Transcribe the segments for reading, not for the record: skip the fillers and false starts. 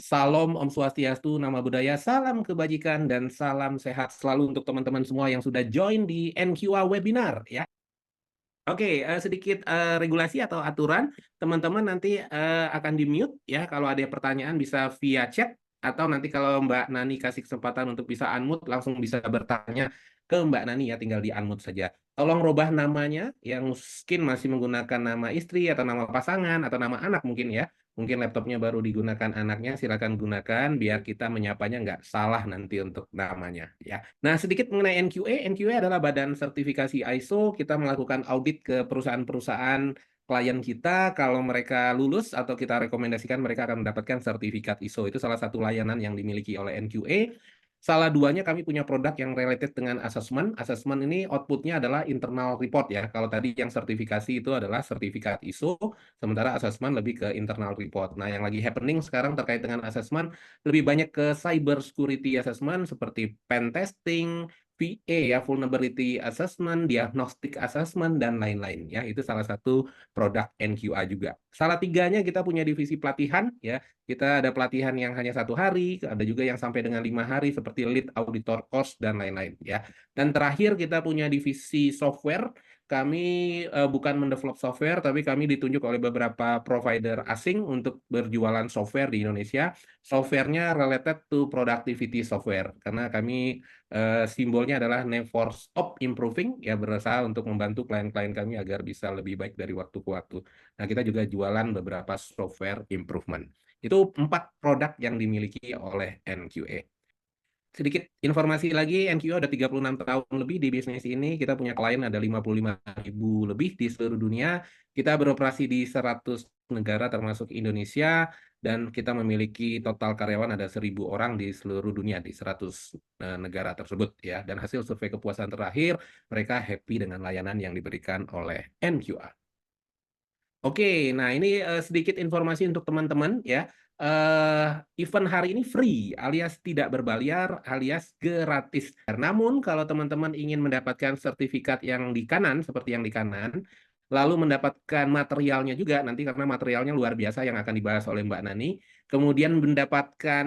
Salam, Om Swastiastu, Nama Budaya, salam kebajikan, dan salam sehat selalu untuk teman-teman semua yang sudah join di NQA webinar ya. Oke, sedikit regulasi atau aturan, teman-teman nanti akan di-mute ya. Kalau ada pertanyaan bisa via chat, atau nanti kalau Mbak Nani kasih kesempatan untuk bisa unmute, langsung bisa bertanya ke Mbak Nani ya, tinggal di-unmute saja. Tolong robah namanya, yang mungkin masih menggunakan nama istri, atau nama pasangan, atau nama anak mungkin ya. Mungkin laptopnya baru digunakan anaknya, silakan gunakan, biar kita menyapanya nggak salah nanti untuk namanya ya. Nah, sedikit mengenai NQA. NQA adalah badan sertifikasi ISO. Kita melakukan audit ke perusahaan-perusahaan klien kita. Kalau mereka lulus atau kita rekomendasikan, mereka akan mendapatkan sertifikat ISO. Itu salah satu layanan yang dimiliki oleh NQA. Salah duanya kami punya produk yang related dengan asesmen. Asesmen ini outputnya adalah internal report ya. Kalau tadi yang sertifikasi itu adalah sertifikat ISO, sementara asesmen lebih ke internal report. Nah, yang lagi happening sekarang terkait dengan asesmen lebih banyak ke cyber security assessment seperti pen testing, VA ya, vulnerability assessment, diagnostic assessment, dan lain-lain ya. Itu salah satu produk NQA juga. Salah tiganya kita punya divisi pelatihan ya. Kita ada pelatihan yang hanya 1 hari, ada juga yang sampai dengan 5 hari seperti lead auditor course dan lain-lain ya. Dan terakhir kita punya divisi software. Kami bukan mendevelop software, tapi kami ditunjuk oleh beberapa provider asing untuk berjualan software di Indonesia. Softwarenya related to productivity software, karena kami simbolnya adalah never stop improving, ya berusaha untuk membantu klien-klien kami agar bisa lebih baik dari waktu ke waktu. Nah, kita juga jualan beberapa software improvement. Itu 4 produk yang dimiliki oleh NQA. Sedikit informasi lagi, NQO udah 36 tahun lebih di bisnis ini. Kita punya klien ada 55.000 lebih di seluruh dunia. Kita beroperasi di 100 negara termasuk Indonesia, dan kita memiliki total karyawan ada 1.000 orang di seluruh dunia di 100 negara tersebut ya. Dan hasil survei kepuasan terakhir, mereka happy dengan layanan yang diberikan oleh NQA. Oke, nah ini sedikit informasi untuk teman-teman ya. Event hari ini free, alias tidak berbayar, alias gratis. Namun kalau teman-teman ingin mendapatkan sertifikat yang di kanan, seperti yang di kanan, lalu mendapatkan materialnya juga nanti, karena materialnya luar biasa yang akan dibahas oleh Mbak Nani, kemudian mendapatkan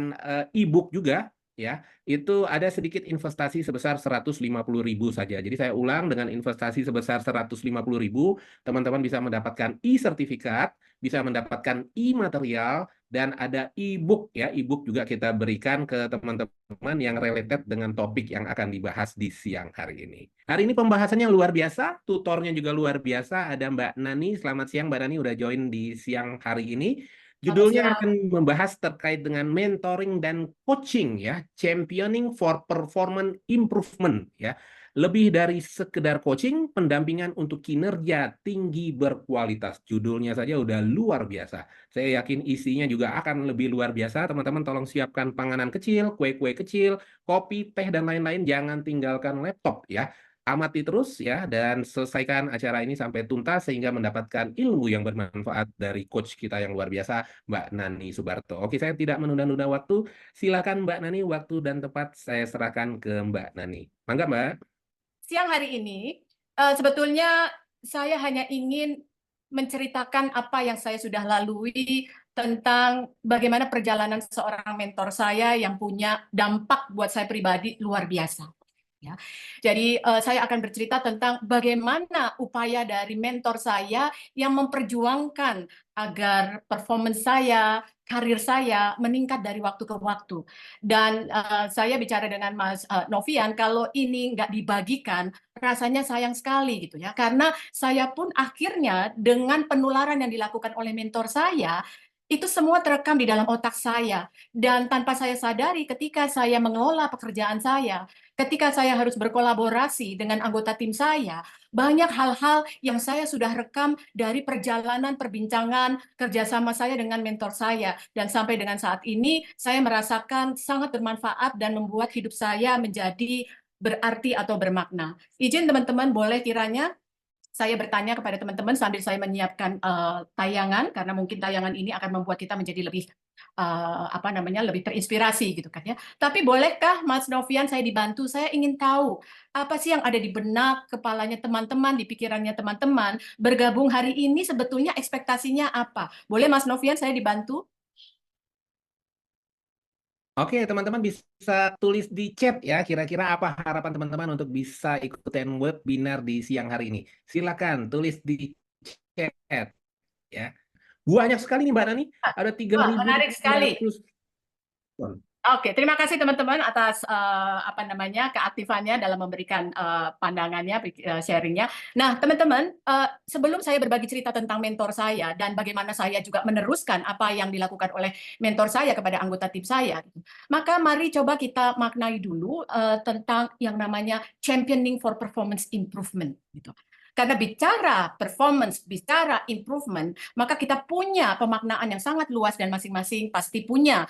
e-book juga, ya, itu ada sedikit investasi sebesar 150.000 saja. Jadi saya ulang, dengan investasi sebesar 150.000, teman-teman bisa mendapatkan e-sertifikat, bisa mendapatkan e-material, dan ada e-book ya. E-book juga kita berikan ke teman-teman yang related dengan topik yang akan dibahas di siang hari ini. Hari ini pembahasannya luar biasa, tutornya juga luar biasa. Ada Mbak Nani. Selamat siang Mbak Nani, udah join di siang hari ini. Selamat Judulnya siang. akan membahas terkait dengan mentoring dan coaching ya, championing for performance improvement ya. Lebih dari sekedar coaching, pendampingan untuk kinerja tinggi berkualitas. Judulnya saja udah luar biasa. Saya yakin isinya juga akan lebih luar biasa. Teman-teman tolong siapkan panganan kecil, kue-kue kecil, kopi, teh, dan lain-lain. Jangan tinggalkan laptop ya. Amati terus ya, dan selesaikan acara ini sampai tuntas sehingga mendapatkan ilmu yang bermanfaat dari coach kita yang luar biasa, Mbak Nani Subarto. Oke, saya tidak menunda-nunda waktu. Silakan Mbak Nani, waktu dan tempat saya serahkan ke Mbak Nani. Mangga Mbak. Siang hari ini, sebetulnya saya hanya ingin menceritakan apa yang saya sudah lalui tentang bagaimana perjalanan seorang mentor saya yang punya dampak buat saya pribadi luar biasa. Ya. Jadi saya akan bercerita tentang bagaimana upaya dari mentor saya yang memperjuangkan agar performance saya, karir saya meningkat dari waktu ke waktu. Dan saya bicara dengan Mas Novian, kalau ini nggak dibagikan, rasanya sayang sekali gitu ya. Karena saya pun akhirnya dengan penularan yang dilakukan oleh mentor saya, itu semua terekam di dalam otak saya. Dan tanpa saya sadari ketika saya mengelola pekerjaan saya, ketika saya harus berkolaborasi dengan anggota tim saya, banyak hal-hal yang saya sudah rekam dari perjalanan perbincangan kerjasama saya dengan mentor saya. Dan sampai dengan saat ini, saya merasakan sangat bermanfaat dan membuat hidup saya menjadi berarti atau bermakna. Izin teman-teman, boleh kiranya saya bertanya kepada teman-teman sambil saya menyiapkan tayangan, karena mungkin tayangan ini akan membuat kita menjadi lebih apa namanya, lebih terinspirasi gitu kan ya. Tapi bolehkah Mas Novian saya dibantu? Saya ingin tahu apa sih yang ada di benak kepalanya teman-teman, di pikirannya teman-teman bergabung hari ini, sebetulnya ekspektasinya apa? Boleh Mas Novian saya dibantu? Oke, teman-teman bisa tulis di chat ya, kira-kira apa harapan teman-teman untuk bisa ikutin webinar di siang hari ini. Silakan tulis di chat ya. Banyak sekali nih Mbak Nani, ada Wah, menarik sekali. 3.900. Oke, terima kasih teman-teman atas apa namanya keaktifannya dalam memberikan pandangannya, sharingnya. Nah, teman-teman, sebelum saya berbagi cerita tentang mentor saya dan bagaimana saya juga meneruskan apa yang dilakukan oleh mentor saya kepada anggota tim saya, gitu, maka mari coba kita maknai dulu tentang yang namanya championing for performance improvement, gitu. Karena bicara performance, bicara improvement, maka kita punya pemaknaan yang sangat luas dan masing-masing pasti punya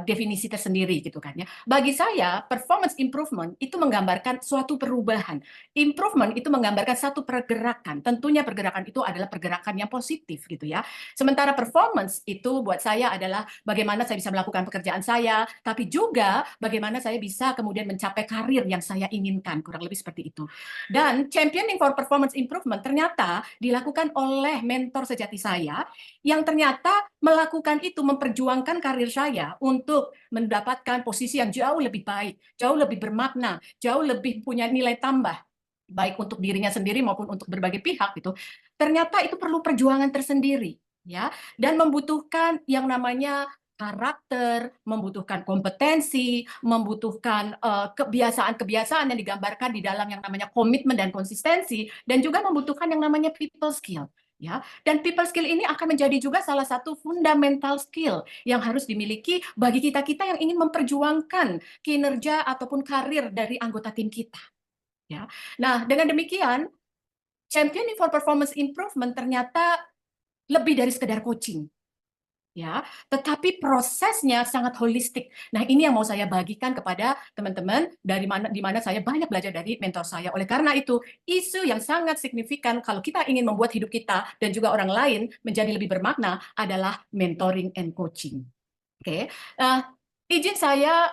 definisi tersendiri gitu kan ya. Bagi saya, performance improvement itu menggambarkan suatu perubahan. Improvement itu menggambarkan satu pergerakan. Tentunya pergerakan itu adalah pergerakan yang positif gitu ya. Sementara performance itu buat saya adalah bagaimana saya bisa melakukan pekerjaan saya, tapi juga bagaimana saya bisa kemudian mencapai karir yang saya inginkan, kurang lebih seperti itu. Dan championing for performance improvement ternyata dilakukan oleh mentor sejati saya yang ternyata melakukan itu, memperjuangkan karir saya untuk mendapatkan posisi yang jauh lebih baik, jauh lebih bermakna, jauh lebih punya nilai tambah, baik untuk dirinya sendiri maupun untuk berbagai pihak gitu. Ternyata itu perlu perjuangan tersendiri, ya, dan membutuhkan yang namanya karakter, membutuhkan kompetensi, membutuhkan kebiasaan-kebiasaan yang digambarkan di dalam yang namanya komitmen dan konsistensi, dan juga membutuhkan yang namanya people skill. Ya, dan people skill ini akan menjadi juga salah satu fundamental skill yang harus dimiliki bagi kita-kita yang ingin memperjuangkan kinerja ataupun karir dari anggota tim kita. Ya. Nah, dengan demikian, championing for performance improvement ternyata lebih dari sekedar coaching. Ya, tetapi prosesnya sangat holistik. Nah, ini yang mau saya bagikan kepada teman-teman di mana saya banyak belajar dari mentor saya. Oleh karena itu, isu yang sangat signifikan kalau kita ingin membuat hidup kita dan juga orang lain menjadi lebih bermakna adalah mentoring and coaching. Oke, izin saya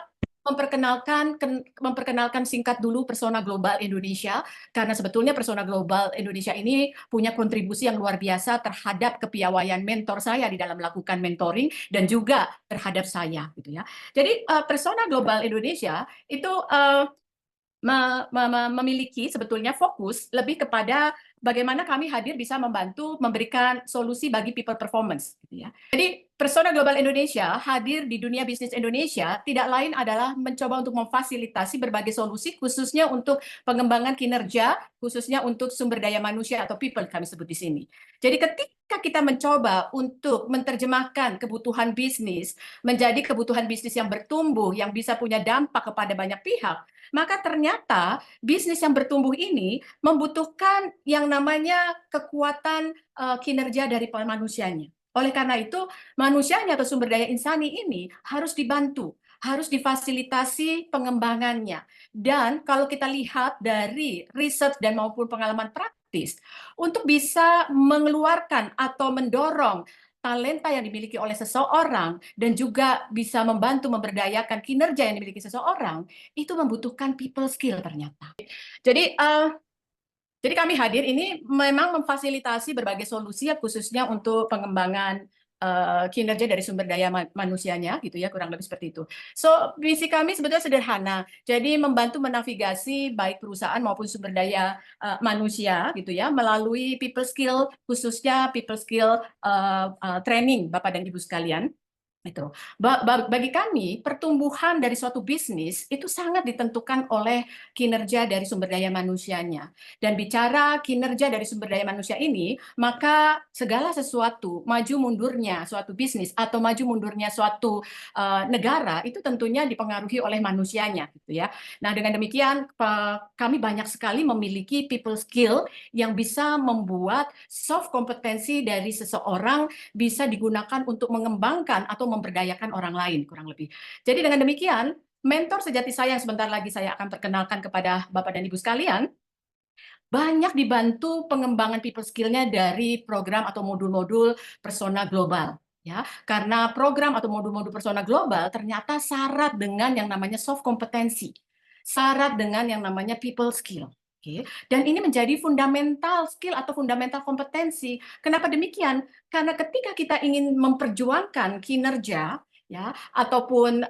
memperkenalkan singkat dulu Persona Global Indonesia, karena sebetulnya Persona Global Indonesia ini punya kontribusi yang luar biasa terhadap kepiawaian mentor saya di dalam melakukan mentoring dan juga terhadap saya, gitu ya. Jadi Persona Global Indonesia itu memiliki sebetulnya fokus lebih kepada bagaimana kami hadir bisa membantu memberikan solusi bagi people performance, gitu ya. Jadi Persona Global Indonesia hadir di dunia bisnis Indonesia tidak lain adalah mencoba untuk memfasilitasi berbagai solusi khususnya untuk pengembangan kinerja, khususnya untuk sumber daya manusia atau people kami sebut di sini. Jadi ketika kita mencoba untuk menerjemahkan kebutuhan bisnis menjadi kebutuhan bisnis yang bertumbuh, yang bisa punya dampak kepada banyak pihak, maka ternyata bisnis yang bertumbuh ini membutuhkan yang namanya kekuatan kinerja dari manusianya. Oleh karena itu, manusianya atau sumber daya insani ini harus dibantu, harus difasilitasi pengembangannya. Dan kalau kita lihat dari riset dan maupun pengalaman praktis, untuk bisa mengeluarkan atau mendorong talenta yang dimiliki oleh seseorang dan juga bisa membantu memberdayakan kinerja yang dimiliki seseorang, itu membutuhkan people skill ternyata. Jadi jadi kami hadir ini memang memfasilitasi berbagai solusi ya, khususnya untuk pengembangan kinerja dari sumber daya manusianya gitu ya, kurang lebih seperti itu. So visi kami sebetulnya sederhana, jadi membantu menavigasi baik perusahaan maupun sumber daya manusia gitu ya melalui people skill, khususnya people skill training Bapak dan Ibu sekalian. Itu. Bagi kami, pertumbuhan dari suatu bisnis itu sangat ditentukan oleh kinerja dari sumber daya manusianya. Dan bicara kinerja dari sumber daya manusia ini, maka segala sesuatu, maju mundurnya suatu bisnis atau maju mundurnya suatu negara itu tentunya dipengaruhi oleh manusianya, gitu ya. Nah, dengan demikian kami banyak sekali memiliki people skill yang bisa membuat soft kompetensi dari seseorang bisa digunakan untuk mengembangkan atau memberdayakan orang lain, kurang lebih. Jadi dengan demikian, mentor sejati saya yang sebentar lagi saya akan perkenalkan kepada Bapak dan Ibu sekalian, banyak dibantu pengembangan people skill-nya dari program atau modul-modul Persona Global. Ya, karena program atau modul-modul Persona Global ternyata syarat dengan yang namanya soft kompetensi, syarat dengan yang namanya people skill. Oke. Dan ini menjadi fundamental skill atau fundamental kompetensi. Kenapa demikian? Karena ketika kita ingin memperjuangkan kinerja, ya, ataupun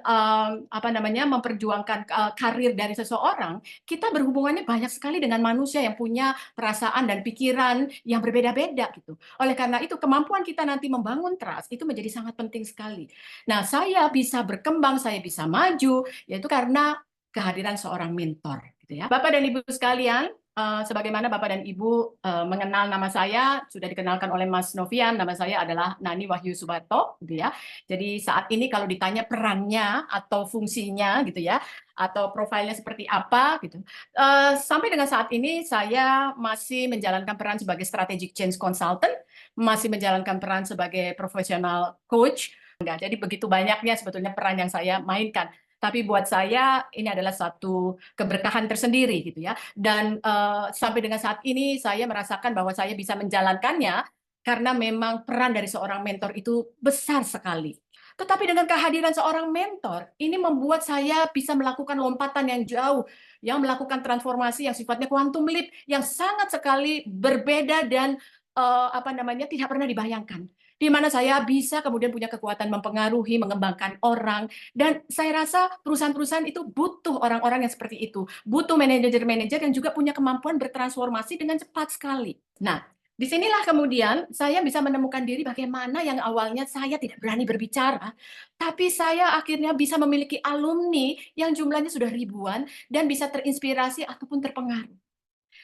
apa namanya memperjuangkan karir dari seseorang, kita berhubungannya banyak sekali dengan manusia yang punya perasaan dan pikiran yang berbeda-beda gitu. Oleh karena itu kemampuan kita nanti membangun trust itu menjadi sangat penting sekali. Nah, saya bisa berkembang, saya bisa maju, yaitu karena kehadiran seorang mentor, gitu ya. Bapak dan Ibu sekalian, sebagaimana Bapak dan Ibu mengenal nama saya, sudah dikenalkan oleh Mas Novian, nama saya adalah Nani Wahyu Subarto, gitu ya. Jadi saat ini kalau ditanya perannya atau fungsinya, gitu ya, atau profilnya seperti apa, gitu. Sampai dengan saat ini saya masih menjalankan peran sebagai strategic change consultant, masih menjalankan peran sebagai professional coach. Enggak, jadi begitu banyaknya sebetulnya peran yang saya mainkan. Tapi buat saya ini adalah satu keberkahan tersendiri gitu ya. Dan sampai dengan saat ini saya merasakan bahwa saya bisa menjalankannya karena memang peran dari seorang mentor itu besar sekali. Tetapi dengan kehadiran seorang mentor, ini membuat saya bisa melakukan lompatan yang jauh, yang melakukan transformasi yang sifatnya quantum leap, yang sangat sekali berbeda dan apa namanya tidak pernah dibayangkan. Di mana saya bisa kemudian punya kekuatan mempengaruhi, mengembangkan orang, dan saya rasa perusahaan-perusahaan itu butuh orang-orang yang seperti itu. Butuh manajer-manajer yang juga punya kemampuan bertransformasi dengan cepat sekali. Nah, disinilah kemudian saya bisa menemukan diri bagaimana yang awalnya saya tidak berani berbicara, tapi saya akhirnya bisa memiliki alumni yang jumlahnya sudah ribuan dan bisa terinspirasi ataupun terpengaruh.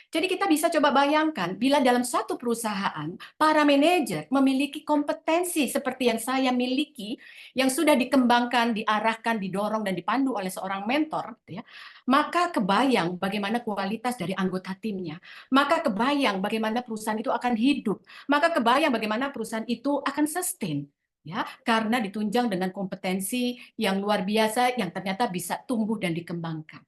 Jadi kita bisa coba bayangkan, bila dalam satu perusahaan, para manajer memiliki kompetensi seperti yang saya miliki, yang sudah dikembangkan, diarahkan, didorong, dan dipandu oleh seorang mentor, gitu ya, maka kebayang bagaimana kualitas dari anggota timnya, maka kebayang bagaimana perusahaan itu akan hidup, maka kebayang bagaimana perusahaan itu akan sustain, ya, karena ditunjang dengan kompetensi yang luar biasa yang ternyata bisa tumbuh dan dikembangkan.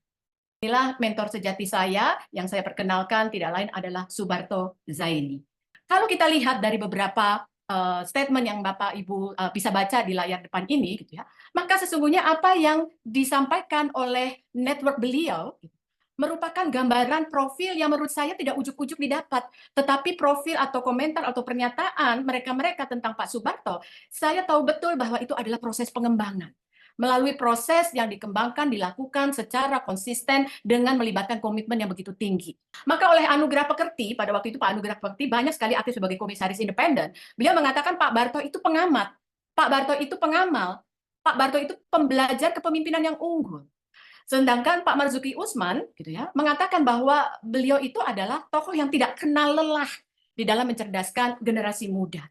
Inilah mentor sejati saya, yang saya perkenalkan tidak lain adalah Subarto Zaini. Kalau kita lihat dari beberapa statement yang Bapak Ibu bisa baca di layar depan ini, gitu ya, maka sesungguhnya apa yang disampaikan oleh network beliau merupakan gambaran profil yang menurut saya tidak ujuk-ujuk didapat, tetapi profil atau komentar atau pernyataan mereka-mereka tentang Pak Subarto, saya tahu betul bahwa itu adalah proses pengembangan melalui proses yang dikembangkan, dilakukan secara konsisten dengan melibatkan komitmen yang begitu tinggi. Maka oleh Anugerah Pekerti, pada waktu itu Pak Anugerah Pekerti banyak sekali aktif sebagai komisaris independen, beliau mengatakan Pak Barto itu pengamat, Pak Barto itu pengamal, Pak Barto itu pembelajar kepemimpinan yang unggul. Sedangkan Pak Marzuki Usman gitu ya, mengatakan bahwa beliau itu adalah tokoh yang tidak kenal lelah di dalam mencerdaskan generasi muda.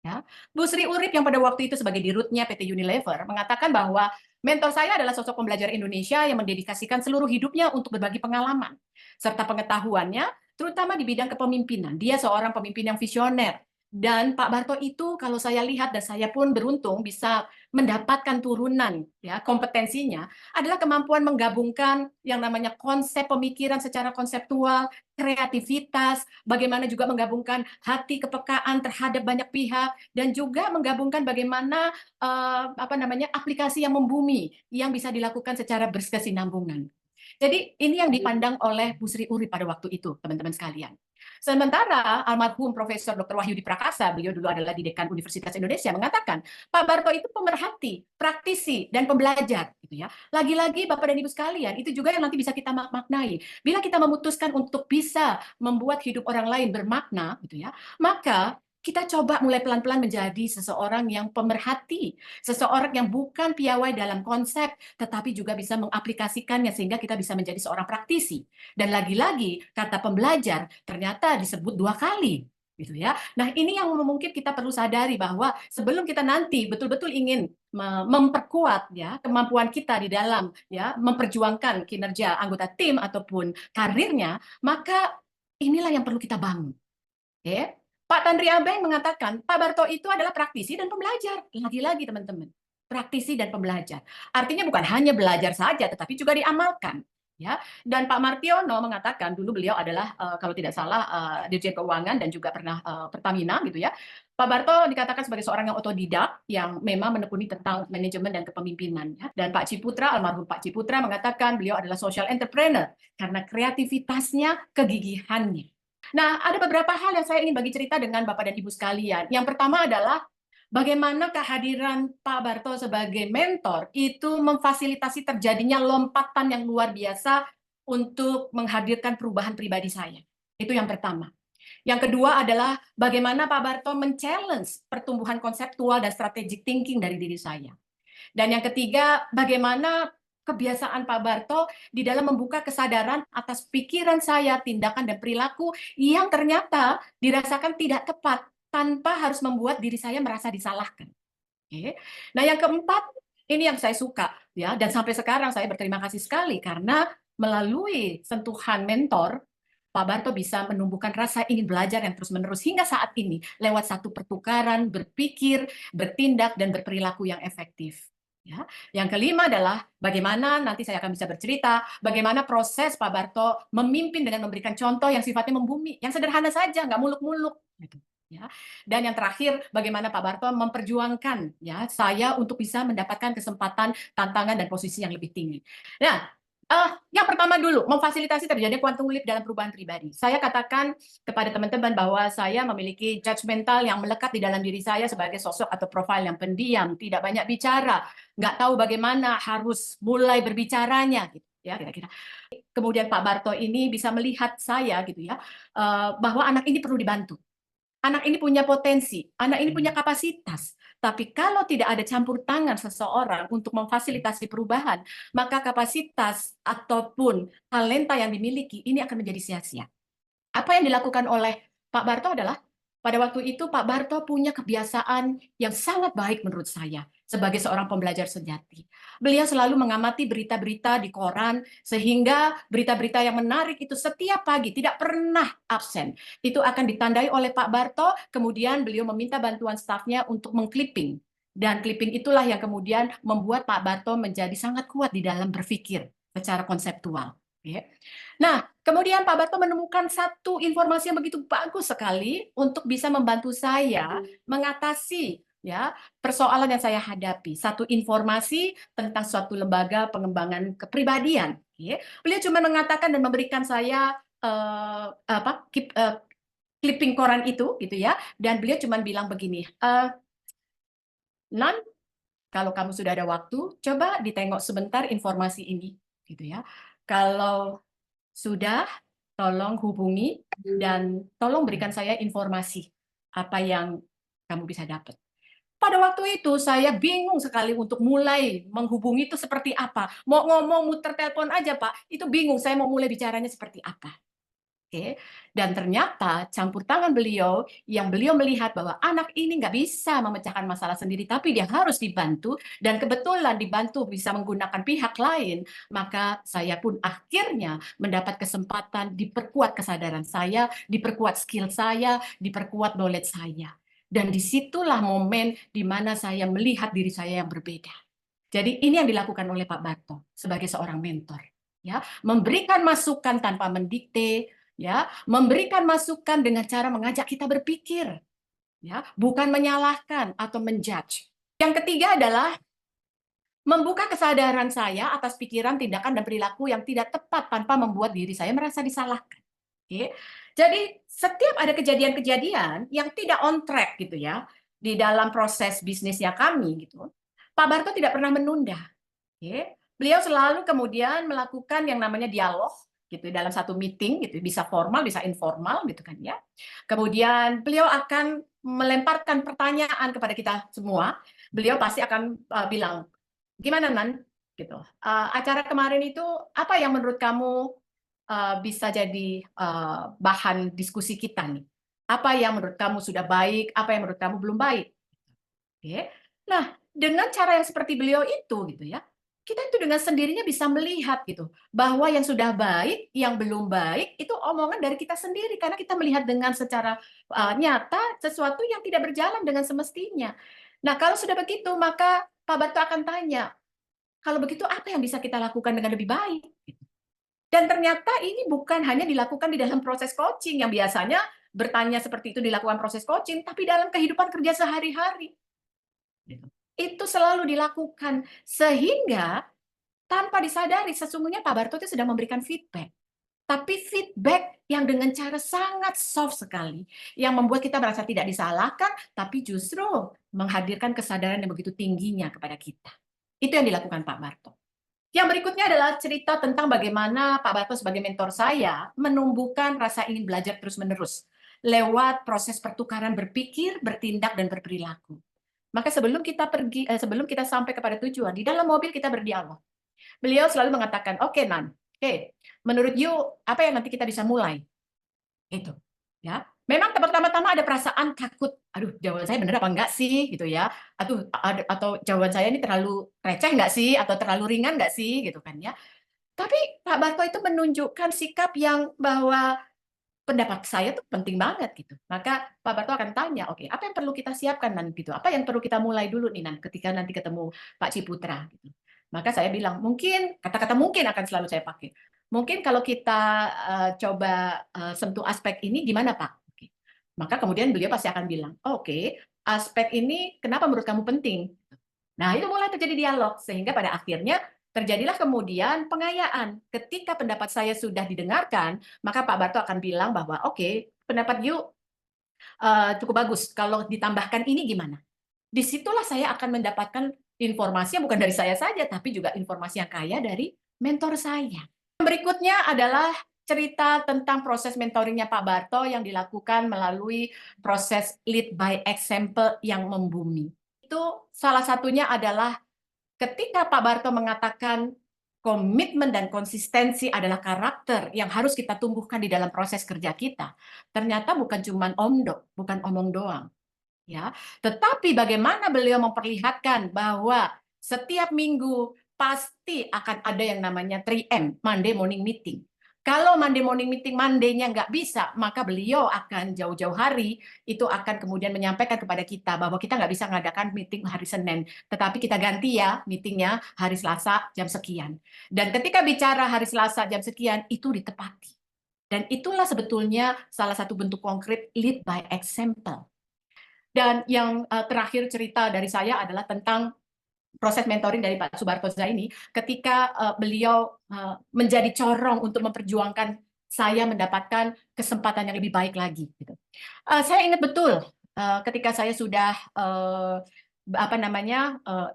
Ya. Bu Sri Urip yang pada waktu itu sebagai dirutnya PT Unilever mengatakan bahwa mentor saya adalah sosok pembelajar Indonesia yang mendedikasikan seluruh hidupnya untuk berbagi pengalaman serta pengetahuannya, terutama di bidang kepemimpinan. Dia seorang pemimpin yang visioner. Dan Pak Barto itu kalau saya lihat dan saya pun beruntung bisa mendapatkan turunan ya kompetensinya adalah kemampuan menggabungkan yang namanya konsep pemikiran secara konseptual, kreativitas, bagaimana juga menggabungkan hati kepekaan terhadap banyak pihak dan juga menggabungkan bagaimana apa namanya aplikasi yang membumi yang bisa dilakukan secara berkesinambungan. Jadi ini yang dipandang oleh Bu Sri Urip pada waktu itu, teman-teman sekalian. Sementara almarhum Profesor Dr. Wahyudi Prakasa, beliau dulu adalah di Dekan Universitas Indonesia, mengatakan Pak Barto itu pemerhati, praktisi, dan pembelajar. Gitu ya. Lagi-lagi Bapak dan Ibu sekalian, itu juga yang nanti bisa kita maknai. Bila kita memutuskan untuk bisa membuat hidup orang lain bermakna, gitu ya, maka kita coba mulai pelan-pelan menjadi seseorang yang pemerhati, seseorang yang bukan piawai dalam konsep, tetapi juga bisa mengaplikasikannya sehingga kita bisa menjadi seorang praktisi. Dan lagi-lagi kata pembelajar ternyata disebut 2 kali, gitu ya. Nah ini yang mungkin kita perlu sadari bahwa sebelum kita nanti betul-betul ingin memperkuat ya kemampuan kita di dalam ya memperjuangkan kinerja anggota tim ataupun karirnya, maka inilah yang perlu kita bangun. Ya. Pak Tanri Abeng mengatakan Pak Barto itu adalah praktisi dan pembelajar. Lagi-lagi teman-teman, praktisi dan pembelajar. Artinya bukan hanya belajar saja, tetapi juga diamalkan. Ya, dan Pak Martiono mengatakan dulu beliau adalah kalau tidak salah Dirjen Keuangan dan juga pernah Pertamina gitu ya. Pak Barto dikatakan sebagai seorang yang otodidak yang memang menekuni tentang manajemen dan kepemimpinan. Ya. Dan Pak Ciputra, almarhum Pak Ciputra mengatakan beliau adalah social entrepreneur karena kreativitasnya, kegigihannya. Nah, ada beberapa hal yang saya ingin bagi cerita dengan Bapak dan Ibu sekalian. Yang pertama adalah bagaimana kehadiran Pak Barto sebagai mentor itu memfasilitasi terjadinya lompatan yang luar biasa untuk menghadirkan perubahan pribadi saya. Itu yang pertama. Yang kedua adalah bagaimana Pak Barto men-challenge pertumbuhan konseptual dan strategic thinking dari diri saya. Dan yang ketiga, bagaimana kebiasaan Pak Barto di dalam membuka kesadaran atas pikiran saya, tindakan, dan perilaku yang ternyata dirasakan tidak tepat tanpa harus membuat diri saya merasa disalahkan. Oke. Nah, yang keempat, ini yang saya suka, ya, dan sampai sekarang saya berterima kasih sekali karena melalui sentuhan mentor, Pak Barto bisa menumbuhkan rasa ingin belajar yang terus-menerus hingga saat ini lewat satu pertukaran berpikir, bertindak, dan berperilaku yang efektif. Ya. Yang kelima adalah bagaimana nanti saya akan bisa bercerita bagaimana proses Pak Barto memimpin dengan memberikan contoh yang sifatnya membumi, yang sederhana saja, nggak muluk-muluk. Gitu. Ya. Dan yang terakhir, bagaimana Pak Barto memperjuangkan ya saya untuk bisa mendapatkan kesempatan, tantangan, dan posisi yang lebih tinggi. Nah, yang pertama dulu, memfasilitasi terjadinya quantum leap dalam perubahan pribadi. Saya katakan kepada teman-teman bahwa saya memiliki judgmental yang melekat di dalam diri saya sebagai sosok atau profil yang pendiam, tidak banyak bicara, nggak tahu bagaimana harus mulai berbicaranya, gitu ya kira-kira. Kemudian Pak Barto ini bisa melihat saya gitu ya, bahwa anak ini perlu dibantu. Anak ini punya potensi, anak ini punya kapasitas. Tapi kalau tidak ada campur tangan seseorang untuk memfasilitasi perubahan, maka kapasitas ataupun talenta yang dimiliki ini akan menjadi sia-sia. Apa yang dilakukan oleh Pak Barto adalah pada waktu itu Pak Barto punya kebiasaan yang sangat baik menurut saya sebagai seorang pembelajar sejati. Beliau selalu mengamati berita-berita di koran sehingga berita-berita yang menarik itu setiap pagi tidak pernah absen. Itu akan ditandai oleh Pak Barto, kemudian beliau meminta bantuan stafnya untuk mengclipping. Dan clipping itulah yang kemudian membuat Pak Barto menjadi sangat kuat di dalam berpikir secara konseptual. Nah, kemudian Pak Barto menemukan satu informasi yang begitu bagus sekali untuk bisa membantu saya mengatasi ya persoalan yang saya hadapi. Satu informasi tentang suatu lembaga pengembangan kepribadian. Beliau cuma mengatakan dan memberikan saya clipping koran itu, gitu ya. Dan beliau cuma bilang begini, Nan, kalau kamu sudah ada waktu, coba ditengok sebentar informasi ini, gitu ya. Kalau sudah, tolong hubungi dan tolong berikan saya informasi apa yang kamu bisa dapat. Pada waktu itu saya bingung sekali untuk mulai menghubungi itu seperti apa. Mau ngomong muter telepon aja Pak, itu bingung saya mau mulai bicaranya seperti apa. Oke. Dan ternyata campur tangan beliau yang beliau melihat bahwa anak ini nggak bisa memecahkan masalah sendiri, tapi dia harus dibantu, dan kebetulan dibantu bisa menggunakan pihak lain, maka saya pun akhirnya mendapat kesempatan diperkuat kesadaran saya, diperkuat skill saya, diperkuat knowledge saya. Dan disitulah momen di mana saya melihat diri saya yang berbeda. Jadi ini yang dilakukan oleh Pak Barto sebagai seorang mentor. Ya, memberikan masukan tanpa mendikte, ya, memberikan masukan dengan cara mengajak kita berpikir, ya, bukan menyalahkan atau menjudge. Yang ketiga adalah membuka kesadaran saya atas pikiran, tindakan, dan perilaku yang tidak tepat tanpa membuat diri saya merasa disalahkan. Oke. Jadi setiap ada kejadian-kejadian yang tidak on track gitu ya di dalam proses bisnisnya kami gitu, Pak Barto tidak pernah menunda. Oke. Beliau selalu kemudian melakukan yang namanya dialog gitu dalam satu meeting gitu, bisa formal bisa informal gitu kan ya. Kemudian beliau akan melemparkan pertanyaan kepada kita semua. Beliau pasti akan bilang, gimana Nan gitu. Acara kemarin itu apa yang menurut kamu bisa jadi bahan diskusi kita nih? Apa yang menurut kamu sudah baik, apa yang menurut kamu belum baik? Oke. Nah, dengan cara yang seperti beliau itu gitu ya, kita itu dengan sendirinya bisa melihat gitu bahwa yang sudah baik, yang belum baik itu omongan dari kita sendiri karena kita melihat dengan secara nyata sesuatu yang tidak berjalan dengan semestinya. Nah, kalau sudah begitu maka Pak Barto akan tanya, kalau begitu apa yang bisa kita lakukan dengan lebih baik? Dan ternyata ini bukan hanya dilakukan di dalam proses coaching yang biasanya bertanya seperti itu dilakukan proses coaching, tapi dalam kehidupan kerja sehari-hari. Itu selalu dilakukan sehingga tanpa disadari sesungguhnya Pak Barto itu sedang memberikan feedback. tapi feedback yang dengan cara sangat soft sekali, yang membuat kita merasa tidak disalahkan, tapi justru menghadirkan kesadaran yang begitu tingginya kepada kita. Itu yang dilakukan Pak Barto. Yang berikutnya adalah cerita tentang bagaimana Pak Barto sebagai mentor saya menumbuhkan rasa ingin belajar terus-menerus lewat proses pertukaran berpikir, bertindak, dan berperilaku. Maka sebelum kita sampai kepada tujuan, di dalam mobil kita berdialog. Beliau selalu mengatakan, oke Nan, oke, menurut you apa yang nanti kita bisa mulai? Itu, ya. Memang pertama-tama ada perasaan takut, aduh jawaban saya benar apa enggak sih, gitu ya. Atau jawaban saya ini terlalu receh enggak sih, atau terlalu ringan enggak sih, gitu kan ya. Tapi Pak Barto itu menunjukkan sikap yang bahwa pendapat saya tuh penting banget gitu. Maka Pak Barto akan tanya, oke, apa yang perlu kita siapkan nanti gitu? Apa yang perlu kita mulai dulu nih Nan, ketika nanti ketemu Pak Ciputra gitu. Maka saya bilang, mungkin kata-kata mungkin akan selalu saya pakai. Mungkin kalau kita coba sentuh aspek ini gimana Pak? Oke. Maka kemudian beliau pasti akan bilang, oke, aspek ini kenapa menurut kamu penting? Nah, itu mulai terjadi dialog sehingga pada akhirnya terjadilah kemudian pengayaan. Ketika pendapat saya sudah didengarkan, maka Pak Barto akan bilang bahwa oke, pendapat you cukup bagus. Kalau ditambahkan ini gimana? Disitulah saya akan mendapatkan informasi yang bukan dari saya saja, tapi juga informasi yang kaya dari mentor saya. Berikutnya adalah cerita tentang proses mentoringnya Pak Barto yang dilakukan melalui proses lead by example yang membumi. Itu salah satunya adalah ketika Pak Barto mengatakan komitmen dan konsistensi adalah karakter yang harus kita tumbuhkan di dalam proses kerja kita. Ternyata bukan cuma omdo, bukan omong doang. Ya, tetapi bagaimana beliau memperlihatkan bahwa setiap minggu pasti akan ada yang namanya 3M, Monday Morning Meeting. Kalau Monday Morning Meeting Monday-nya nggak bisa, maka beliau akan jauh-jauh hari itu akan kemudian menyampaikan kepada kita bahwa kita nggak bisa mengadakan meeting hari Senin, tetapi kita ganti ya meetingnya hari Selasa jam sekian. Dan ketika bicara hari Selasa jam sekian, itu ditepati. Dan itulah sebetulnya salah satu bentuk konkret lead by example. Dan yang terakhir cerita dari saya adalah tentang proses mentoring dari Pak Subarto Zaini ketika beliau menjadi corong untuk memperjuangkan saya mendapatkan kesempatan yang lebih baik lagi. Gitu. Saya ingat betul ketika saya sudah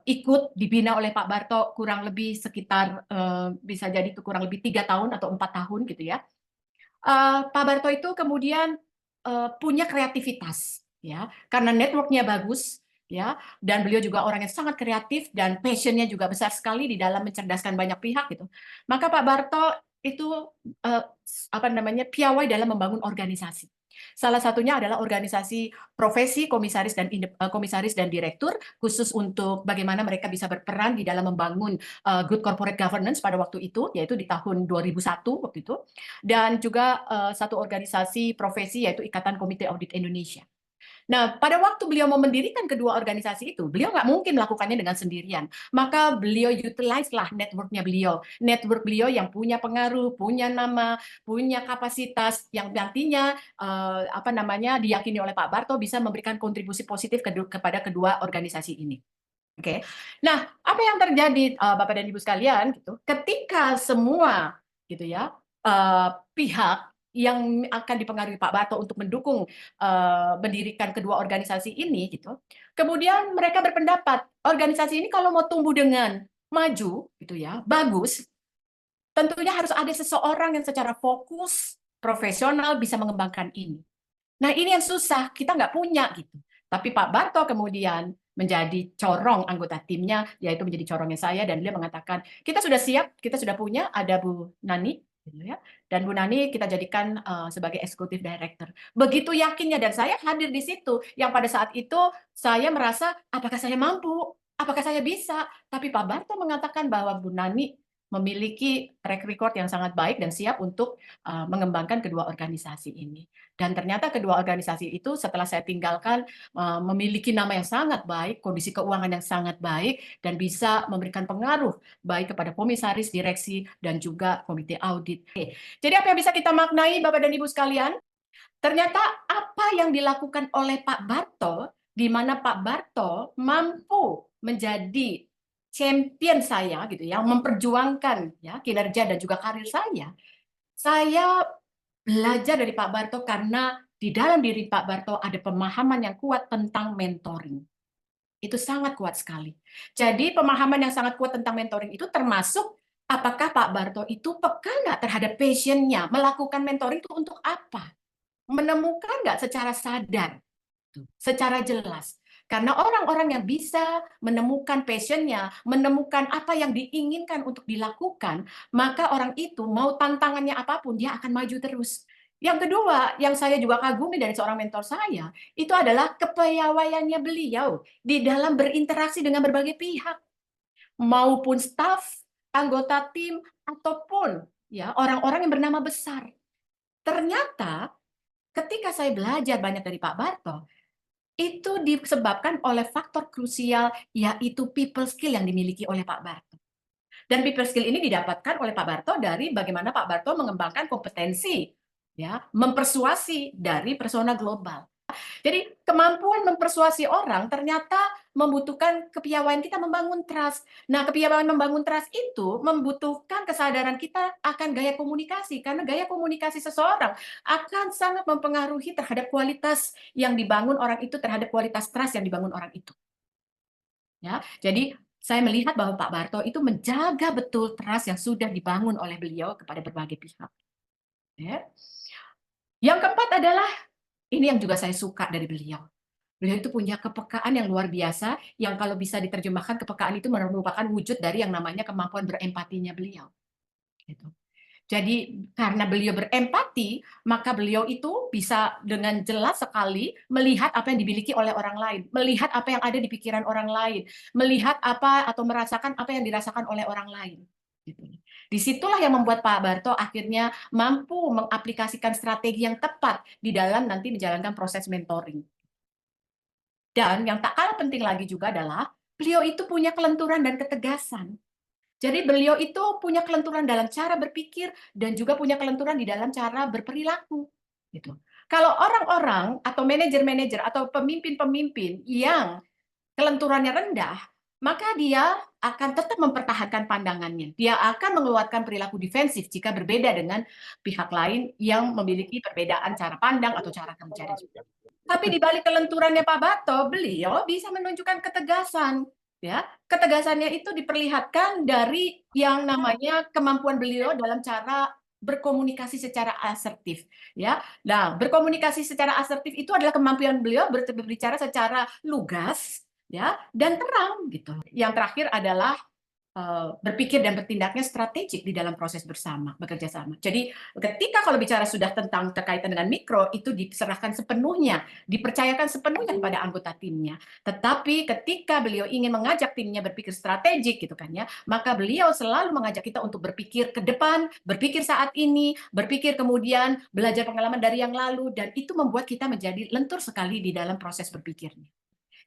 ikut dibina oleh Pak Barto kurang lebih sekitar bisa jadi itu kurang lebih 3 tahun atau 4 tahun gitu ya. Pak Barto itu kemudian punya kreativitas ya karena networknya bagus ya dan beliau juga orang yang sangat kreatif dan passionnya juga besar sekali di dalam mencerdaskan banyak pihak gitu. Maka Pak Barto itu piawai dalam membangun organisasi. Salah satunya adalah organisasi profesi komisaris dan direktur khusus untuk bagaimana mereka bisa berperan di dalam membangun good corporate governance pada waktu itu, yaitu di tahun 2001 waktu itu, dan juga satu organisasi profesi yaitu Ikatan Komite Audit Indonesia. Nah, pada waktu beliau mau mendirikan kedua organisasi itu, beliau nggak mungkin melakukannya dengan sendirian. Maka beliau utilize lah network-nya beliau. Network beliau yang punya pengaruh, punya nama, punya kapasitas, yang nantinya diyakini oleh Pak Barto bisa memberikan kontribusi positif kepada kedua organisasi ini. Oke. Nah, apa yang terjadi Bapak dan Ibu sekalian gitu, ketika semua gitu ya pihak yang akan dipengaruhi Pak Barto untuk mendukung mendirikan kedua organisasi ini gitu. Kemudian mereka berpendapat organisasi ini kalau mau tumbuh dengan maju gitu ya, bagus, tentunya harus ada seseorang yang secara fokus, profesional bisa mengembangkan ini. Nah, ini yang susah, kita nggak punya gitu. Tapi Pak Barto kemudian menjadi corong anggota timnya, yaitu menjadi corongnya saya, dan dia mengatakan, kita sudah siap, kita sudah punya, ada Bu Nani, gitu ya. Dan Bu Nani kita jadikan sebagai eksekutif director. Begitu yakinnya, dan saya hadir di situ, yang pada saat itu saya merasa, apakah saya mampu? Apakah saya bisa? Tapi Pak Barto mengatakan bahwa Bu Nani memiliki track record yang sangat baik dan siap untuk mengembangkan kedua organisasi ini. Dan ternyata kedua organisasi itu setelah saya tinggalkan memiliki nama yang sangat baik, kondisi keuangan yang sangat baik, dan bisa memberikan pengaruh baik kepada komisaris, direksi, dan juga komite audit. Oke. Jadi apa yang bisa kita maknai Bapak dan Ibu sekalian? Ternyata apa yang dilakukan oleh Pak Barto, di mana Pak Barto mampu menjadi champion saya gitu ya, memperjuangkan ya kinerja dan juga karir saya. Saya belajar dari Pak Barto karena di dalam diri Pak Barto ada pemahaman yang kuat tentang mentoring. Itu sangat kuat sekali. Jadi pemahaman yang sangat kuat tentang mentoring itu termasuk apakah Pak Barto itu peka nggak terhadap passion-nya, melakukan mentoring itu untuk apa? Menemukan nggak secara sadar, secara jelas. Karena orang-orang yang bisa menemukan passion-nya, menemukan apa yang diinginkan untuk dilakukan, maka orang itu mau tantangannya apapun, dia akan maju terus. Yang kedua, yang saya juga kagumi dari seorang mentor saya, itu adalah kepiawaiannya beliau di dalam berinteraksi dengan berbagai pihak, maupun staf, anggota tim, ataupun ya orang-orang yang bernama besar. Ternyata ketika saya belajar banyak dari Pak Barto, itu disebabkan oleh faktor krusial, yaitu people skill yang dimiliki oleh Pak Barto. Dan people skill ini didapatkan oleh Pak Barto dari bagaimana Pak Barto mengembangkan kompetensi, ya, mempersuasi dari persona global. Jadi kemampuan mempersuasi orang ternyata membutuhkan kepiawaian kita membangun trust. Nah, kepiawaian membangun trust itu membutuhkan kesadaran kita akan gaya komunikasi, karena gaya komunikasi seseorang akan sangat mempengaruhi terhadap kualitas yang dibangun orang itu, terhadap kualitas trust yang dibangun orang itu. Ya, jadi saya melihat bahwa Pak Barto itu menjaga betul trust yang sudah dibangun oleh beliau kepada berbagai pihak. Ya. Yang keempat adalah ini yang juga saya suka dari beliau. Beliau itu punya kepekaan yang luar biasa, yang kalau bisa diterjemahkan kepekaan itu merupakan wujud dari yang namanya kemampuan berempatinya beliau. Gitu. Jadi karena beliau berempati, maka beliau itu bisa dengan jelas sekali melihat apa yang dimiliki oleh orang lain, melihat apa yang ada di pikiran orang lain, melihat apa atau merasakan apa yang dirasakan oleh orang lain. Gitu. Disitulah yang membuat Pak Barto akhirnya mampu mengaplikasikan strategi yang tepat di dalam nanti menjalankan proses mentoring. Dan yang tak kalah penting lagi juga adalah beliau itu punya kelenturan dan ketegasan. Jadi beliau itu punya kelenturan dalam cara berpikir dan juga punya kelenturan di dalam cara berperilaku. Gitu. Kalau orang-orang atau manajer-manajer atau pemimpin-pemimpin yang kelenturannya rendah, maka dia akan tetap mempertahankan pandangannya. Dia akan mengeluarkan perilaku defensif jika berbeda dengan pihak lain yang memiliki perbedaan cara pandang atau cara kerja. Tapi di balik kelenturannya Pak Bato, beliau bisa menunjukkan ketegasan. Ya, ketegasannya itu diperlihatkan dari yang namanya kemampuan beliau dalam cara berkomunikasi secara asertif. Ya, nah berkomunikasi secara asertif itu adalah kemampuan beliau berbicara secara lugas, ya, dan terang gitu. Yang terakhir adalah berpikir dan bertindaknya strategik di dalam proses bersama, bekerja sama. Jadi ketika kalau bicara sudah tentang terkaitan dengan mikro, itu diserahkan sepenuhnya, dipercayakan sepenuhnya kepada anggota timnya. Tetapi ketika beliau ingin mengajak timnya berpikir strategik gitu kan ya, maka beliau selalu mengajak kita untuk berpikir ke depan, berpikir saat ini, berpikir kemudian belajar pengalaman dari yang lalu, dan itu membuat kita menjadi lentur sekali di dalam proses berpikirnya.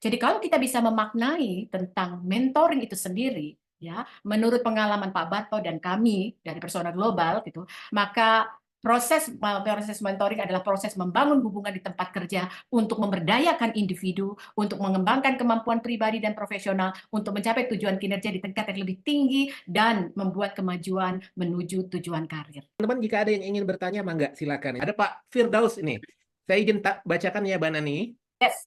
Jadi kalau kita bisa memaknai tentang mentoring itu sendiri, ya, menurut pengalaman Pak Barto dan kami dari Persona Global gitu, maka proses mentoring adalah proses membangun hubungan di tempat kerja untuk memberdayakan individu, untuk mengembangkan kemampuan pribadi dan profesional, untuk mencapai tujuan kinerja di tingkat yang lebih tinggi dan membuat kemajuan menuju tujuan karir. Teman-teman, jika ada yang ingin bertanya, mangga silakan. Ada Pak Firdaus ini. Saya izin bacakan ya, Mbak Nani. Yes.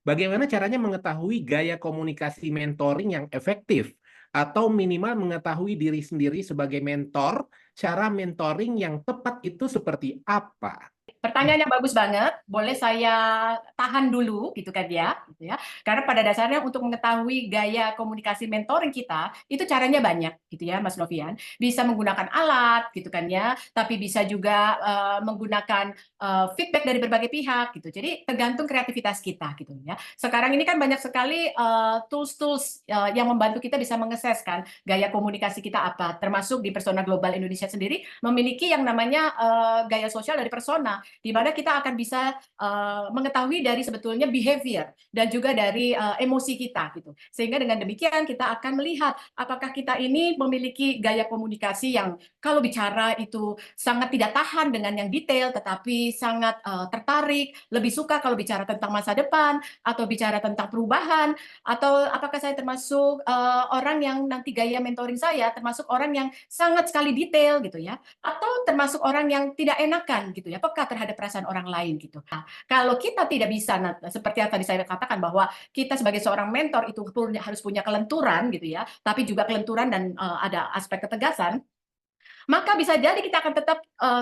Bagaimana caranya mengetahui gaya komunikasi mentoring yang efektif? Atau minimal mengetahui diri sendiri sebagai mentor, cara mentoring yang tepat itu seperti apa? Pertanyaan yang bagus banget, boleh saya tahan dulu gitu kan ya, gitu ya. Karena pada dasarnya untuk mengetahui gaya komunikasi mentoring kita, itu caranya banyak gitu ya Mas Novian. Bisa menggunakan alat gitu kan ya, tapi bisa juga menggunakan feedback dari berbagai pihak gitu. Jadi tergantung kreativitas kita gitu ya. Sekarang ini kan banyak sekali tools-tools yang membantu kita bisa mengeseskan gaya komunikasi kita apa, termasuk di Persona Global Indonesia sendiri memiliki yang namanya gaya sosial dari persona. di mana kita akan bisa mengetahui dari sebetulnya behavior dan juga dari emosi kita gitu. Sehingga dengan demikian kita akan melihat apakah kita ini memiliki gaya komunikasi yang kalau bicara itu sangat tidak tahan dengan yang detail, tetapi sangat tertarik, lebih suka kalau bicara tentang masa depan atau bicara tentang perubahan, atau apakah saya termasuk orang yang nanti gaya mentoring saya termasuk orang yang sangat sekali detail gitu ya, atau termasuk orang yang tidak enakan gitu ya, peka terhadap perasaan orang lain gitu. Nah, kalau kita tidak bisa, seperti yang tadi saya katakan bahwa kita sebagai seorang mentor itu harus punya kelenturan gitu ya, tapi juga kelenturan dan ada aspek ketegasan, maka bisa jadi kita akan tetap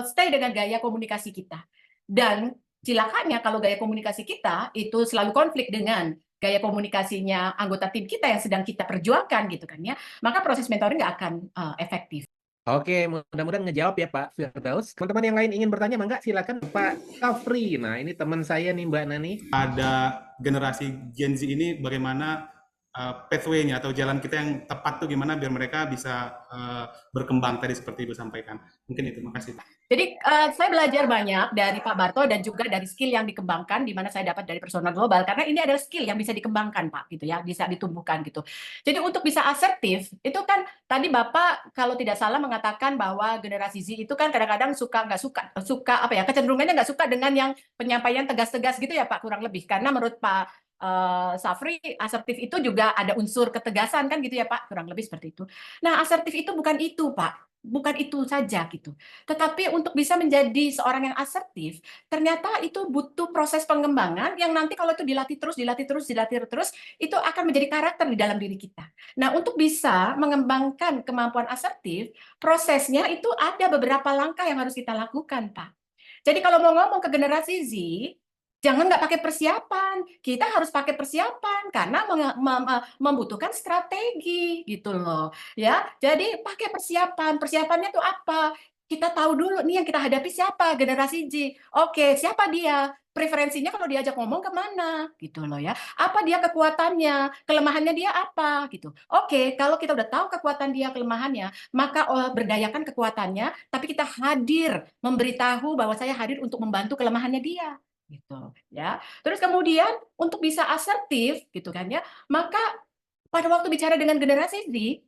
stay dengan gaya komunikasi kita. Dan cilakanya kalau gaya komunikasi kita itu selalu konflik dengan gaya komunikasinya anggota tim kita yang sedang kita perjuangkan gitu kan ya, maka proses mentoring nggak akan efektif. Oke, mudah-mudahan ngejawab ya Pak Firdaus. Teman-teman yang lain ingin bertanya, mangga silakan Pak Kafri. Nah, ini teman saya nih Mbak Nani. Ada generasi Gen Z ini bagaimana pathway-nya atau jalan kita yang tepat tuh gimana biar mereka bisa berkembang tadi seperti Ibu sampaikan. Mungkin itu, makasih. Jadi saya belajar banyak dari Pak Barto dan juga dari skill yang dikembangkan di mana saya dapat dari Persona Global, karena ini adalah skill yang bisa dikembangkan Pak gitu ya, bisa ditumbuhkan gitu. Jadi untuk bisa asertif itu kan tadi Bapak kalau tidak salah mengatakan bahwa generasi Z itu kan kadang-kadang suka apa ya, kecenderungannya nggak suka dengan yang penyampaian tegas-tegas gitu ya Pak, kurang lebih, karena menurut Pak Safri, asertif itu juga ada unsur ketegasan kan gitu ya Pak, kurang lebih seperti itu. Nah, asertif itu bukan itu Pak, bukan itu saja gitu. Tetapi untuk bisa menjadi seorang yang asertif, ternyata itu butuh proses pengembangan yang nanti kalau itu dilatih terus, itu akan menjadi karakter di dalam diri kita. Nah, untuk bisa mengembangkan kemampuan asertif, prosesnya itu ada beberapa langkah yang harus kita lakukan, Pak. Jadi kalau mau ngomong ke generasi Z, jangan nggak pakai persiapan. Kita harus pakai persiapan karena membutuhkan strategi gitu loh. Ya, jadi pakai persiapan. Persiapannya tuh apa? Kita tahu dulu nih yang kita hadapi siapa, generasi Z. Oke, siapa dia? Preferensinya kalau diajak ngomong kemana gitu loh ya. Apa dia kekuatannya, kelemahannya dia apa gitu. Oke, kalau kita udah tahu kekuatan dia, kelemahannya, maka berdayakan kekuatannya, tapi kita hadir memberitahu bahwa saya hadir untuk membantu kelemahannya dia gitu ya. Terus kemudian untuk bisa asertif gitu kan ya, maka pada waktu bicara dengan generasi Z,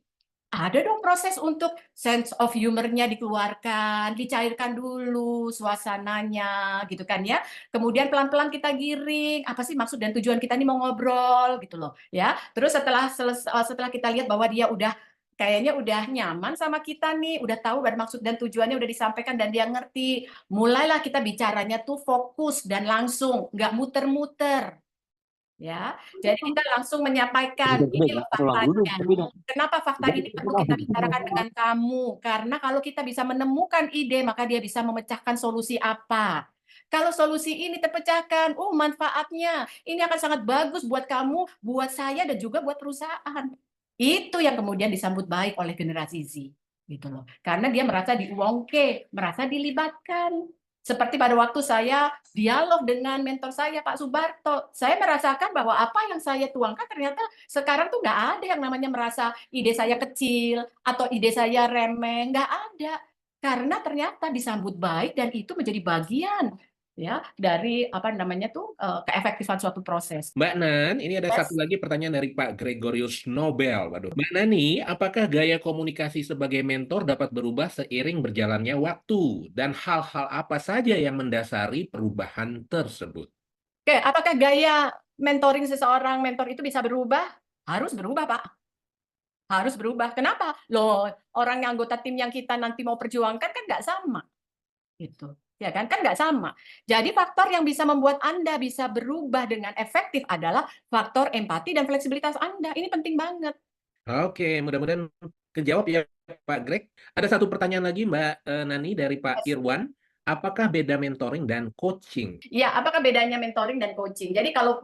ada dong proses untuk sense of humor-nya dikeluarkan, dicairkan dulu suasananya gitu kan ya. Kemudian pelan-pelan kita giring, apa sih maksud dan tujuan kita nih mau ngobrol gitu loh ya. Terus setelah kita lihat bahwa dia udah kayaknya udah nyaman sama kita nih, udah tahu maksud dan tujuannya udah disampaikan dan dia ngerti. Mulailah kita bicaranya tuh fokus dan langsung, nggak muter-muter. Ya, jadi kita langsung menyampaikan ini loh faktanya. Kenapa fakta ini perlu kita bicarakan dengan kamu? Karena kalau kita bisa menemukan ide, maka dia bisa memecahkan solusi apa. Kalau solusi ini terpecahkan, manfaatnya ini akan sangat bagus buat kamu, buat saya, dan juga buat perusahaan. Itu yang kemudian disambut baik oleh generasi Z, gitu loh. Karena dia merasa diuangke, merasa dilibatkan. Seperti pada waktu saya dialog dengan mentor saya, Pak Subarto, saya merasakan bahwa apa yang saya tuangkan ternyata sekarang tuh nggak ada yang namanya merasa ide saya kecil atau ide saya remeh, nggak ada. Karena ternyata disambut baik dan itu menjadi bagian ya dari apa namanya tuh keefektifan suatu proses. Mbak Nan, ini ada satu lagi pertanyaan dari Pak Gregorius Nobel. Waduh. Mbak Nani, apakah gaya komunikasi sebagai mentor dapat berubah seiring berjalannya waktu? Dan hal-hal apa saja yang mendasari perubahan tersebut? Oke, apakah gaya mentoring seseorang mentor itu bisa berubah? Harus berubah, Pak. Harus berubah. Kenapa? Loh, orang yang anggota tim yang kita nanti mau perjuangkan kan nggak sama. Gitu. Ya kan nggak sama. Jadi faktor yang bisa membuat Anda bisa berubah dengan efektif adalah faktor empati dan fleksibilitas Anda. Ini penting banget. Oke, mudah-mudahan kejawab ya Pak Greg. Ada satu pertanyaan lagi Mbak Nani dari Pak Irwan. Apakah beda mentoring dan coaching? Ya, apakah bedanya mentoring dan coaching? Jadi kalau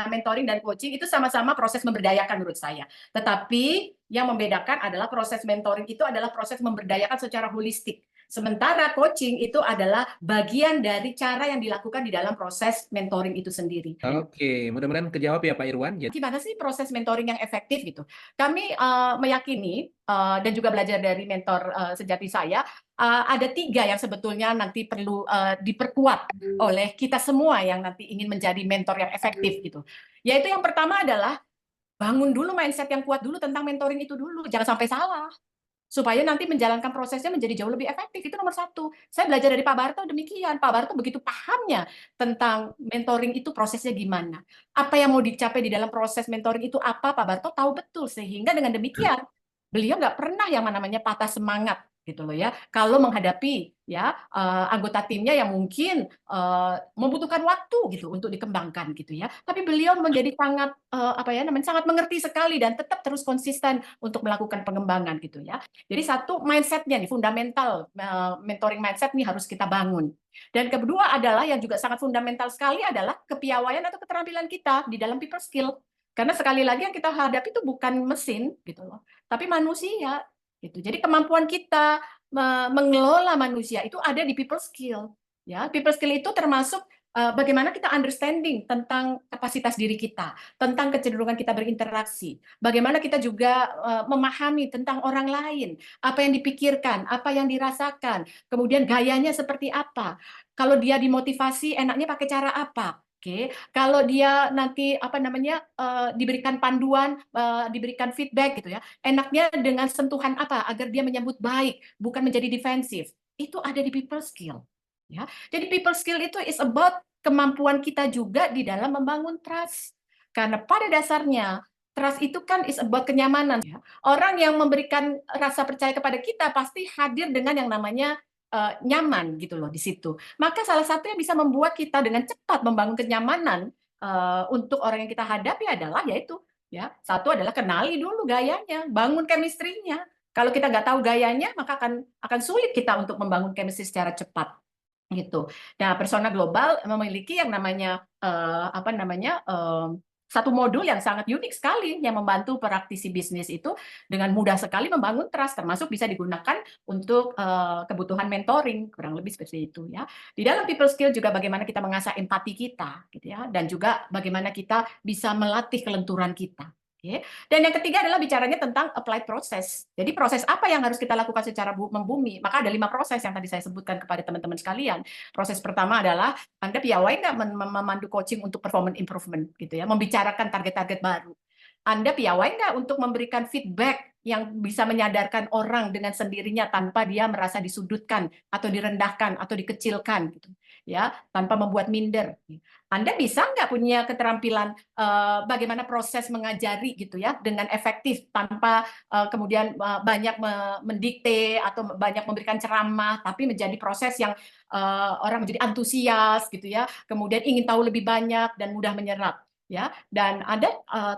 mentoring dan coaching itu sama-sama proses memberdayakan menurut saya. Tetapi yang membedakan adalah proses mentoring itu adalah proses memberdayakan secara holistik. Sementara coaching itu adalah bagian dari cara yang dilakukan di dalam proses mentoring itu sendiri. Oke, mudah-mudahan kejawab ya Pak Irwan. Jadi, Gimana sih proses mentoring yang efektif gitu? Kami meyakini dan juga belajar dari mentor sejati saya, ada 3 yang sebetulnya nanti perlu diperkuat oleh kita semua yang nanti ingin menjadi mentor yang efektif gitu. Yaitu yang pertama adalah bangun dulu mindset yang kuat dulu tentang mentoring itu dulu, jangan sampai salah. Supaya nanti menjalankan prosesnya menjadi jauh lebih efektif. Itu nomor 1. Saya belajar dari Pak Barto demikian. Pak Barto begitu pahamnya tentang mentoring itu prosesnya gimana. Apa yang mau dicapai di dalam proses mentoring itu apa, Pak Barto tahu betul. Sehingga dengan demikian, beliau nggak pernah yang namanya patah semangat gitu loh ya. Kalau menghadapi ya anggota timnya yang mungkin membutuhkan waktu gitu untuk dikembangkan gitu ya. Tapi beliau menjadi sangat sangat mengerti sekali dan tetap terus konsisten untuk melakukan pengembangan gitu ya. Jadi satu mindsetnya nih fundamental mentoring mindset nih harus kita bangun. Dan kedua adalah yang juga sangat fundamental sekali adalah kepiawaian atau keterampilan kita di dalam people skill. Karena sekali lagi yang kita hadapi itu bukan mesin gitu loh, tapi manusia gitu. Jadi kemampuan kita mengelola manusia itu ada di people skill. Ya, people skill itu termasuk bagaimana kita understanding tentang kapasitas diri kita, tentang kecenderungan kita berinteraksi, bagaimana kita juga memahami tentang orang lain, apa yang dipikirkan, apa yang dirasakan, kemudian gayanya seperti apa. Kalau dia dimotivasi, enaknya pakai cara apa? Oke, kalau dia nanti diberikan panduan, diberikan feedback gitu ya, enaknya dengan sentuhan apa agar dia menyambut baik, bukan menjadi defensif. Itu ada di people skill. Ya, jadi people skill itu is about kemampuan kita juga di dalam membangun trust. Karena pada dasarnya trust itu kan is about kenyamanan. Ya. Orang yang memberikan rasa percaya kepada kita pasti hadir dengan yang namanya nyaman gitu loh di situ. Maka salah satu yang bisa membuat kita dengan cepat membangun kenyamanan untuk orang yang kita hadapi adalah yaitu ya satu adalah kenali dulu gayanya, bangun chemistry-nya. Kalau kita nggak tahu gayanya, maka akan sulit kita untuk membangun chemistry secara cepat gitu. Nah, persona global memiliki yang namanya satu modul yang sangat unik sekali yang membantu praktisi bisnis itu dengan mudah sekali membangun trust, termasuk bisa digunakan untuk kebutuhan mentoring, kurang lebih seperti itu ya. Di dalam people skill juga bagaimana kita mengasah empati kita gitu ya, dan juga bagaimana kita bisa melatih kelenturan kita. Okay. Dan yang ketiga adalah bicaranya tentang applied process. Jadi proses apa yang harus kita lakukan secara membumi? Maka ada 5 proses yang tadi saya sebutkan kepada teman-teman sekalian. Proses pertama adalah Anda piawai nggak memandu coaching untuk performance improvement, gitu ya, membicarakan target-target baru. Anda piawai nggak untuk memberikan feedback yang bisa menyadarkan orang dengan sendirinya tanpa dia merasa disudutkan atau direndahkan atau dikecilkan, gitu ya, tanpa membuat minder. Anda bisa nggak punya keterampilan bagaimana proses mengajari gitu ya dengan efektif tanpa kemudian banyak mendikte atau banyak memberikan ceramah, tapi menjadi proses yang orang menjadi antusias gitu ya, kemudian ingin tahu lebih banyak dan mudah menyerap. Ya, dan Anda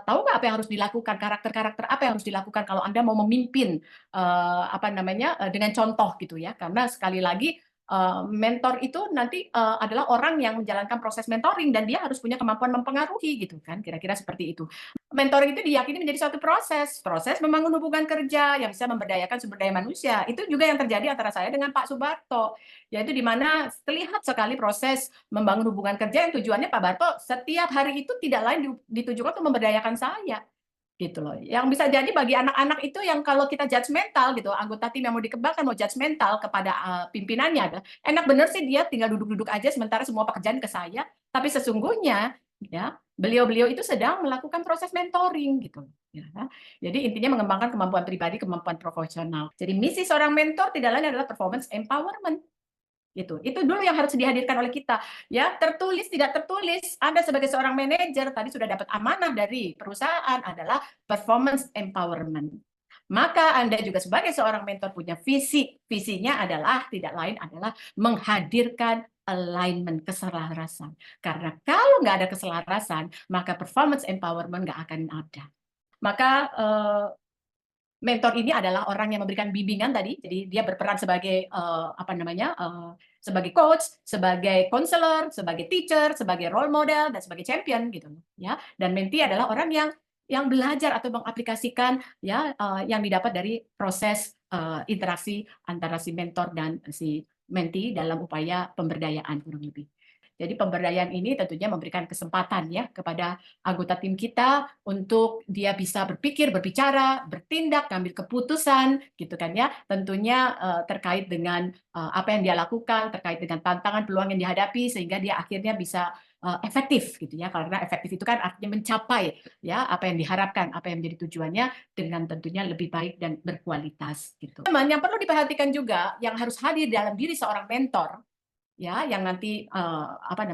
tahu nggak apa yang harus dilakukan, karakter-karakter apa yang harus dilakukan kalau Anda mau memimpin dengan contoh gitu ya, karena sekali lagi mentor itu nanti adalah orang yang menjalankan proses mentoring dan dia harus punya kemampuan mempengaruhi gitu kan, kira-kira seperti itu. Mentoring itu diyakini menjadi suatu proses membangun hubungan kerja yang bisa memberdayakan sumber daya manusia. Itu juga yang terjadi antara saya dengan Pak Subarto, yaitu di mana terlihat sekali proses membangun hubungan kerja yang tujuannya Pak Barto setiap hari itu tidak lain ditujukan untuk memberdayakan saya. Gitu loh. Yang bisa jadi bagi anak-anak itu yang kalau kita judgmental gitu, anggota tim yang mau dikembangkan mau judgmental kepada pimpinannya, enak bener sih dia tinggal duduk-duduk aja sementara semua pekerjaan ke saya, tapi sesungguhnya ya beliau-beliau itu sedang melakukan proses mentoring gitu. Ya. Jadi intinya mengembangkan kemampuan pribadi, kemampuan profesional. Jadi misi seorang mentor tidak lain adalah performance empowerment. Gitu. Itu dulu yang harus dihadirkan oleh kita. Ya, tertulis tidak tertulis, Anda sebagai seorang manajer tadi sudah dapat amanah dari perusahaan adalah performance empowerment. Maka Anda juga sebagai seorang mentor punya visi. Visinya adalah tidak lain adalah menghadirkan alignment, keselarasan. Karena kalau nggak ada keselarasan, maka performance empowerment nggak akan ada. Maka mentor ini adalah orang yang memberikan bimbingan tadi, jadi dia berperan sebagai sebagai coach, sebagai counselor, sebagai teacher, sebagai role model dan sebagai champion gitu ya. Dan mentee adalah orang yang yang belajar atau mengaplikasikan ya yang didapat dari proses interaksi antara si mentor dan si mentee dalam upaya pemberdayaan kurang lebih. Jadi pemberdayaan ini tentunya memberikan kesempatan ya kepada anggota tim kita untuk dia bisa berpikir, berbicara, bertindak, mengambil keputusan, gitu kan ya. Tentunya terkait dengan apa yang dia lakukan, terkait dengan tantangan, peluang yang dihadapi, sehingga dia akhirnya bisa efektif, gitu ya. Karena efektif itu kan artinya mencapai ya apa yang diharapkan, apa yang menjadi tujuannya dengan tentunya lebih baik dan berkualitas, gitu. Teman, yang perlu diperhatikan juga, yang harus hadir dalam diri seorang mentor ya yang nanti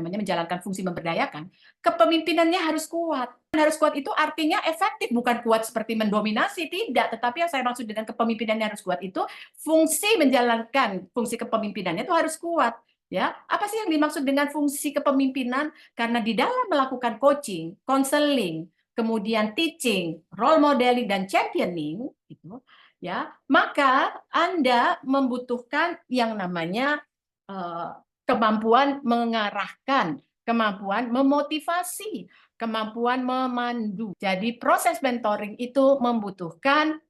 menjalankan fungsi memberdayakan, kepemimpinannya harus kuat. Harus kuat itu artinya efektif, bukan kuat seperti mendominasi, tidak. Tetapi yang saya maksud dengan kepemimpinannya harus kuat itu fungsi menjalankan fungsi kepemimpinannya itu harus kuat. Ya, apa sih yang dimaksud dengan fungsi kepemimpinan? Karena di dalam melakukan coaching, counseling, kemudian teaching, role modeling dan championing, gitu, ya, maka Anda membutuhkan yang namanya kemampuan mengarahkan, kemampuan memotivasi, kemampuan memandu. Jadi proses mentoring itu membutuhkan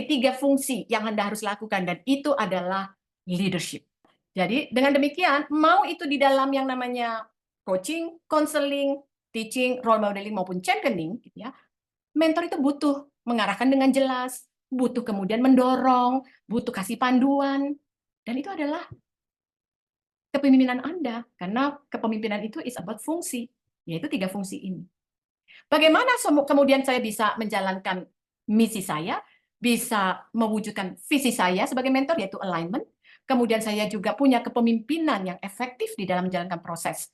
tiga fungsi yang Anda harus lakukan, dan itu adalah leadership. Jadi dengan demikian, mau itu di dalam yang namanya coaching, counseling, teaching, role modeling maupun championing, gitu ya, mentor itu butuh mengarahkan dengan jelas, butuh kemudian mendorong, butuh kasih panduan, dan itu adalah kepemimpinan Anda, karena kepemimpinan itu is about fungsi, yaitu tiga fungsi ini. Bagaimana kemudian saya bisa menjalankan misi saya, bisa mewujudkan visi saya sebagai mentor, yaitu alignment. Kemudian saya juga punya kepemimpinan yang efektif di dalam menjalankan proses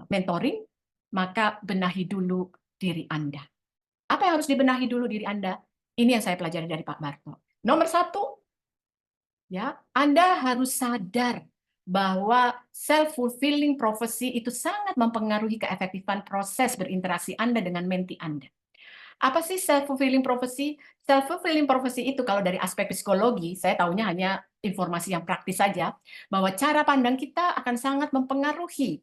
mentoring, maka benahi dulu diri Anda. Apa yang harus dibenahi dulu diri Anda? Ini yang saya pelajari dari Pak Barto. Nomor satu, ya, Anda harus sadar bahwa self-fulfilling prophecy itu sangat mempengaruhi keefektifan proses berinteraksi Anda dengan mentee Anda. Apa sih self-fulfilling prophecy? Self-fulfilling prophecy itu kalau dari aspek psikologi, saya tahunya hanya informasi yang praktis saja, bahwa cara pandang kita akan sangat mempengaruhi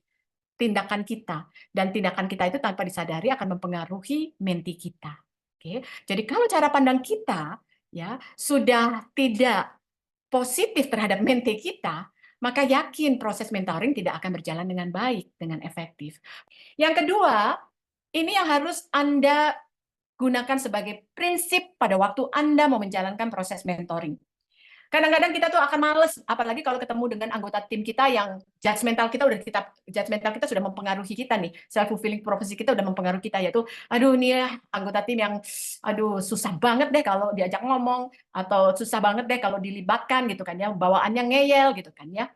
tindakan kita. Dan tindakan kita itu tanpa disadari akan mempengaruhi mentee kita. Oke? Jadi kalau cara pandang kita ya sudah tidak positif terhadap mentee kita, maka yakin proses mentoring tidak akan berjalan dengan baik, dengan efektif. Yang kedua, ini yang harus Anda gunakan sebagai prinsip pada waktu Anda mau menjalankan proses mentoring. Kadang-kadang kita tuh akan males, apalagi kalau ketemu dengan anggota tim kita yang judgmental kita sudah mempengaruhi kita nih, self fulfilling prophecy kita udah mempengaruhi kita, yaitu aduh nih ya anggota tim yang aduh susah banget deh kalau diajak ngomong, atau susah banget deh kalau dilibatkan gitu kan ya, bawaannya ngeyel gitu kan ya.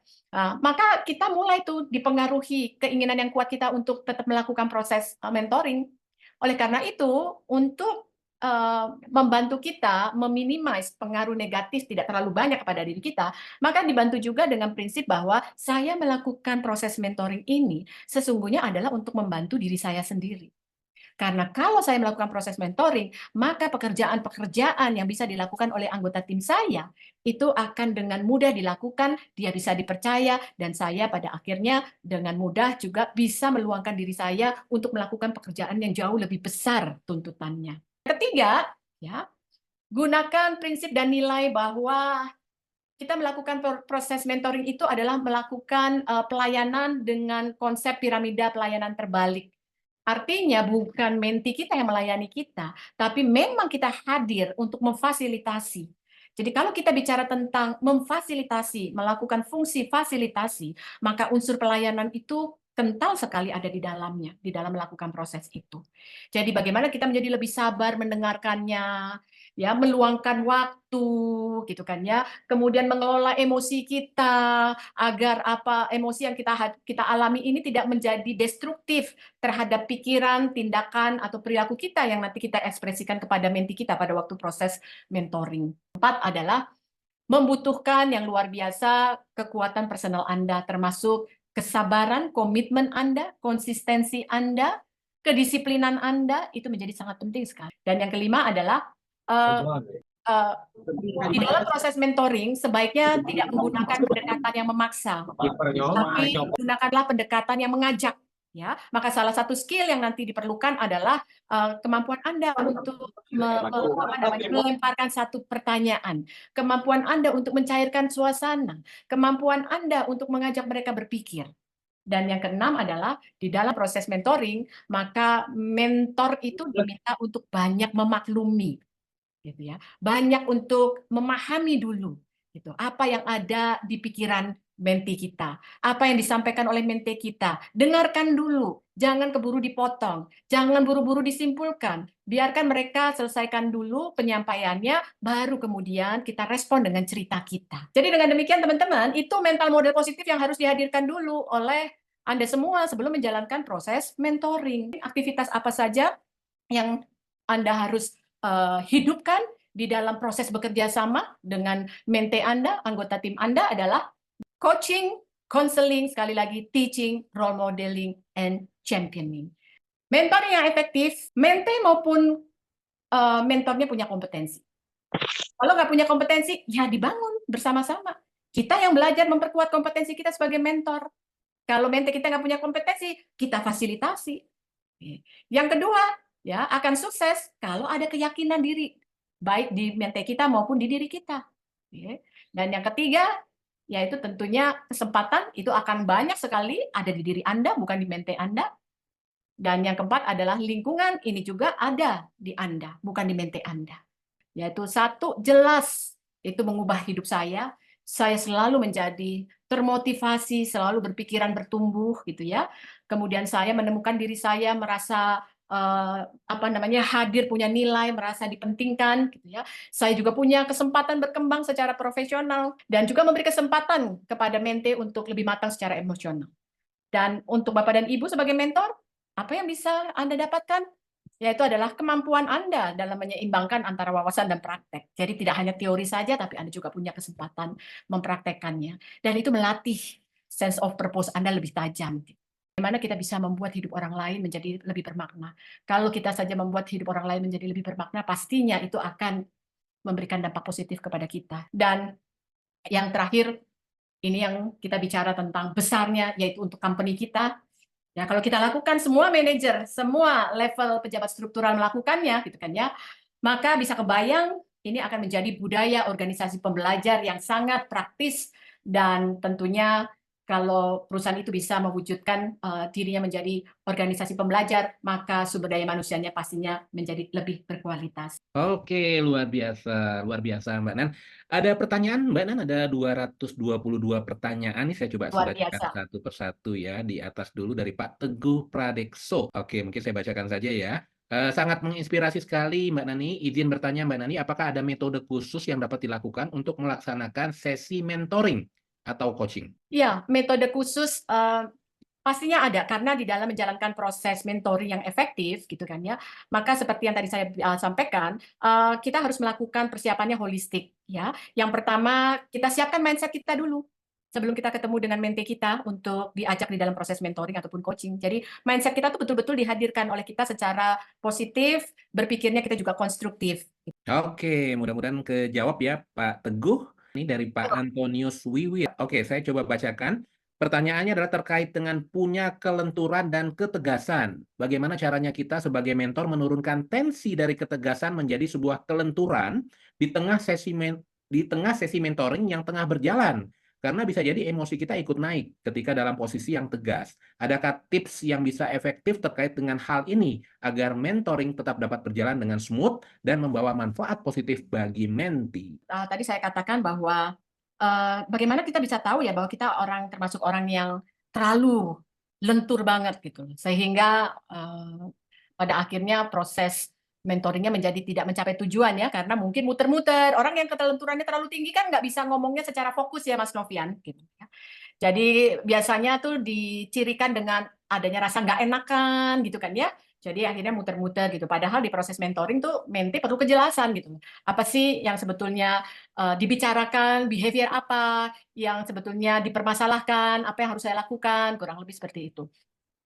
Maka kita mulai tuh dipengaruhi keinginan yang kuat kita untuk tetap melakukan proses mentoring. Oleh karena itu, untuk membantu kita meminimais pengaruh negatif tidak terlalu banyak kepada diri kita, maka dibantu juga dengan prinsip bahwa saya melakukan proses mentoring ini sesungguhnya adalah untuk membantu diri saya sendiri. Karena kalau saya melakukan proses mentoring, maka pekerjaan-pekerjaan yang bisa dilakukan oleh anggota tim saya itu akan dengan mudah dilakukan, dia bisa dipercaya, dan saya pada akhirnya dengan mudah juga bisa meluangkan diri saya untuk melakukan pekerjaan yang jauh lebih besar tuntutannya. Ketiga, ya, gunakan prinsip dan nilai bahwa kita melakukan proses mentoring itu adalah melakukan pelayanan dengan konsep piramida pelayanan terbalik. Artinya bukan mentee kita yang melayani kita, tapi memang kita hadir untuk memfasilitasi. Jadi kalau kita bicara tentang memfasilitasi, melakukan fungsi fasilitasi, maka unsur pelayanan itu kental sekali ada di dalamnya, di dalam melakukan proses itu. Jadi bagaimana kita menjadi lebih sabar mendengarkannya, ya, meluangkan waktu, gitu kan ya. Kemudian mengelola emosi kita agar emosi yang kita alami ini tidak menjadi destruktif terhadap pikiran, tindakan atau perilaku kita yang nanti kita ekspresikan kepada mentee kita pada waktu proses mentoring. 4 adalah membutuhkan yang luar biasa kekuatan personal Anda, termasuk kesabaran, komitmen Anda, konsistensi Anda, kedisiplinan Anda, itu menjadi sangat penting sekali. Dan yang kelima adalah di dalam proses mentoring sebaiknya tidak menggunakan pendekatan yang memaksa, tapi gunakanlah pendekatan yang mengajak. Ya, maka salah satu skill yang nanti diperlukan adalah kemampuan Anda untuk melemparkan satu pertanyaan, kemampuan Anda untuk mencairkan suasana, kemampuan Anda untuk mengajak mereka berpikir. Dan yang keenam adalah di dalam proses mentoring, maka mentor itu diminta untuk banyak memaklumi, gitu ya, banyak untuk memahami dulu, gitu, apa yang ada di pikiran menti kita, apa yang disampaikan oleh menti kita, dengarkan dulu, jangan keburu dipotong, jangan buru-buru disimpulkan, biarkan mereka selesaikan dulu penyampaiannya, baru kemudian kita respon dengan cerita kita. Jadi dengan demikian teman-teman, itu mental model positif yang harus dihadirkan dulu oleh Anda semua sebelum menjalankan proses mentoring. Aktivitas apa saja yang Anda harus hidupkan di dalam proses bekerja sama dengan mente Anda, anggota tim Anda adalah coaching, counseling, sekali lagi teaching, role modeling, and championing. Mentoring yang efektif, mente maupun mentornya punya kompetensi. Kalau nggak punya kompetensi, ya dibangun bersama-sama. Kita yang belajar memperkuat kompetensi kita sebagai mentor. Kalau mente kita nggak punya kompetensi, kita fasilitasi. Yang kedua, ya akan sukses kalau ada keyakinan diri, baik di mente kita maupun di diri kita. Dan yang ketiga, yaitu tentunya kesempatan itu akan banyak sekali ada di diri Anda, bukan di mente Anda. Dan yang keempat adalah lingkungan, ini juga ada di Anda, bukan di mente Anda. Yaitu satu, jelas itu mengubah hidup saya selalu menjadi termotivasi, selalu berpikiran bertumbuh gitu ya. Kemudian saya menemukan diri saya merasa hadir, punya nilai, merasa dipentingkan gitu ya. Saya juga punya kesempatan berkembang secara profesional dan juga memberi kesempatan kepada mente untuk lebih matang secara emosional. Dan untuk Bapak dan Ibu sebagai mentor, apa yang bisa Anda dapatkan? Yaitu adalah kemampuan Anda dalam menyeimbangkan antara wawasan dan praktek. Jadi tidak hanya teori saja, tapi Anda juga punya kesempatan mempraktekkannya. Dan itu melatih sense of purpose Anda lebih tajam. Bagaimana kita bisa membuat hidup orang lain menjadi lebih bermakna. Kalau kita saja membuat hidup orang lain menjadi lebih bermakna, pastinya itu akan memberikan dampak positif kepada kita. Dan yang terakhir, ini yang kita bicara tentang besarnya, yaitu untuk company kita. Ya, kalau kita lakukan, semua manajer, semua level pejabat struktural melakukannya, gitu kan ya, maka bisa kebayang ini akan menjadi budaya organisasi pembelajar yang sangat praktis dan tentunya kalau perusahaan itu bisa mewujudkan dirinya menjadi organisasi pembelajar, maka sumber daya manusianya pastinya menjadi lebih berkualitas. Oke, luar biasa Mbak Nan. Ada pertanyaan Mbak Nan, ada 222 pertanyaan nih, saya coba Luar bacakan biasa. satu persatu ya. Di atas dulu dari Pak Teguh Pradekso. Oke, mungkin saya bacakan saja ya. Sangat menginspirasi sekali Mbak Nani. Izin bertanya Mbak Nani, apakah ada metode khusus yang dapat dilakukan untuk melaksanakan sesi mentoring atau coaching? Ya, metode khusus pastinya ada, karena di dalam menjalankan proses mentoring yang efektif, gitu kan ya, maka seperti yang tadi saya sampaikan, kita harus melakukan persiapannya holistik, ya. Yang pertama, kita siapkan mindset kita dulu sebelum kita ketemu dengan mente kita untuk diajak di dalam proses mentoring ataupun coaching. Jadi mindset kita tuh betul-betul dihadirkan oleh kita secara positif, berpikirnya kita juga konstruktif. Oke, mudah-mudahan kejawab ya Pak Teguh. Ini dari Pak Antonius Wiwit. Oke, saya coba bacakan. Pertanyaannya adalah terkait dengan punya kelenturan dan ketegasan. Bagaimana caranya kita sebagai mentor menurunkan tensi dari ketegasan menjadi sebuah kelenturan di tengah sesi mentoring yang tengah berjalan? Karena bisa jadi emosi kita ikut naik ketika dalam posisi yang tegas. Adakah tips yang bisa efektif terkait dengan hal ini agar mentoring tetap dapat berjalan dengan smooth dan membawa manfaat positif bagi menti? Tadi saya katakan bahwa bagaimana kita bisa tahu ya bahwa kita termasuk orang yang terlalu lentur banget gitu, sehingga pada akhirnya proses mentoringnya menjadi tidak mencapai tujuan ya, karena mungkin muter-muter. Orang yang kelenturannya terlalu tinggi kan nggak bisa ngomongnya secara fokus ya Mas Novian gitu ya. Jadi biasanya tuh dicirikan dengan adanya rasa nggak enakan gitu kan ya. Jadi akhirnya muter-muter gitu. Padahal di proses mentoring tuh menti perlu kejelasan gitu. Apa sih yang sebetulnya dibicarakan, behavior apa yang sebetulnya dipermasalahkan, apa yang harus saya lakukan, kurang lebih seperti itu.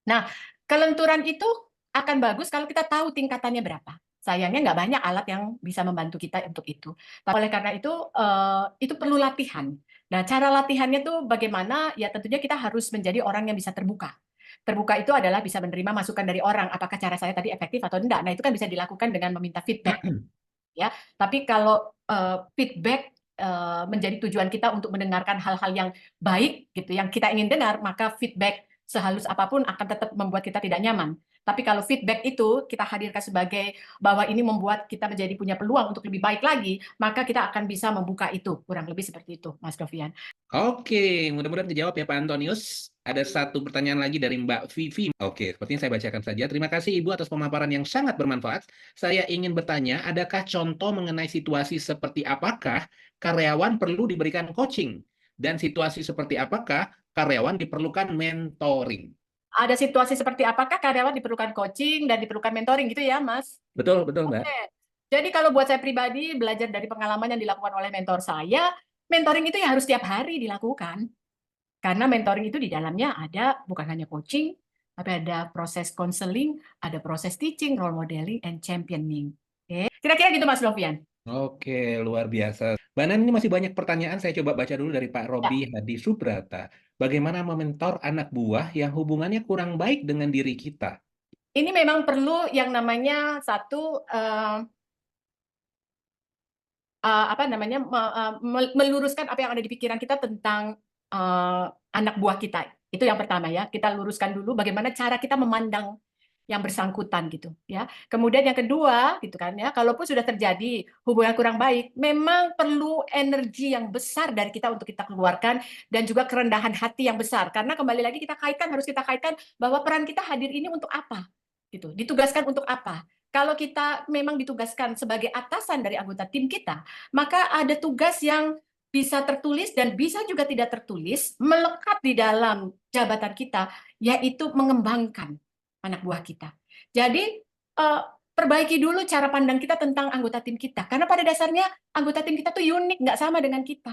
Nah, kelenturan itu akan bagus kalau kita tahu tingkatannya berapa. Sayangnya nggak banyak alat yang bisa membantu kita untuk itu. Oleh karena itu perlu latihan. Nah, cara latihannya tuh bagaimana? Ya tentunya kita harus menjadi orang yang bisa terbuka. Terbuka itu adalah bisa menerima masukan dari orang, apakah cara saya tadi efektif atau enggak. Nah, itu kan bisa dilakukan dengan meminta feedback, ya. Tapi kalau feedback menjadi tujuan kita untuk mendengarkan hal-hal yang baik gitu, yang kita ingin dengar, maka feedback sehalus apapun akan tetap membuat kita tidak nyaman. Tapi kalau feedback itu kita hadirkan sebagai bahwa ini membuat kita menjadi punya peluang untuk lebih baik lagi, maka kita akan bisa membuka itu. Kurang lebih seperti itu, Mas Dovian. Oke, mudah-mudahan dijawab ya Pak Antonius. Ada satu pertanyaan lagi dari Mbak Vivi. Oke, sepertinya saya bacakan saja. Terima kasih Ibu atas pemaparan yang sangat bermanfaat. Saya ingin bertanya, adakah contoh mengenai situasi seperti apakah karyawan perlu diberikan coaching? Dan situasi seperti apakah karyawan diperlukan mentoring? Ada situasi seperti apakah karyawan diperlukan coaching dan diperlukan mentoring gitu ya, Mas? Betul, betul Mbak. Oke. Jadi kalau buat saya pribadi, belajar dari pengalaman yang dilakukan oleh mentor saya, mentoring itu ya harus setiap hari dilakukan. Karena mentoring itu di dalamnya ada bukan hanya coaching, tapi ada proses counseling, ada proses teaching, role modeling, and championing. Oke. Kira-kira gitu Mas Novian. Oke, luar biasa. Mbak Nan, ini masih banyak pertanyaan. Saya coba baca dulu dari Pak Ya. Robi Hadi Subrata. Bagaimana mementor anak buah yang hubungannya kurang baik dengan diri kita? Ini memang perlu yang namanya satu apa namanya meluruskan apa yang ada di pikiran kita tentang anak buah kita. Itu yang pertama ya. Kita luruskan dulu bagaimana cara kita memandang yang bersangkutan gitu ya. Kemudian yang kedua gitu kan ya, kalaupun sudah terjadi hubungan kurang baik, memang perlu energi yang besar dari kita untuk kita keluarkan dan juga kerendahan hati yang besar. Karena kembali lagi harus kita kaitkan bahwa peran kita hadir ini untuk apa? Gitu. Ditugaskan untuk apa? Kalau kita memang ditugaskan sebagai atasan dari anggota tim kita, maka ada tugas yang bisa tertulis dan bisa juga tidak tertulis melekat di dalam jabatan kita, yaitu mengembangkan anak buah kita. Jadi perbaiki dulu cara pandang kita tentang anggota tim kita, karena pada dasarnya anggota tim kita tuh unik, nggak sama dengan kita.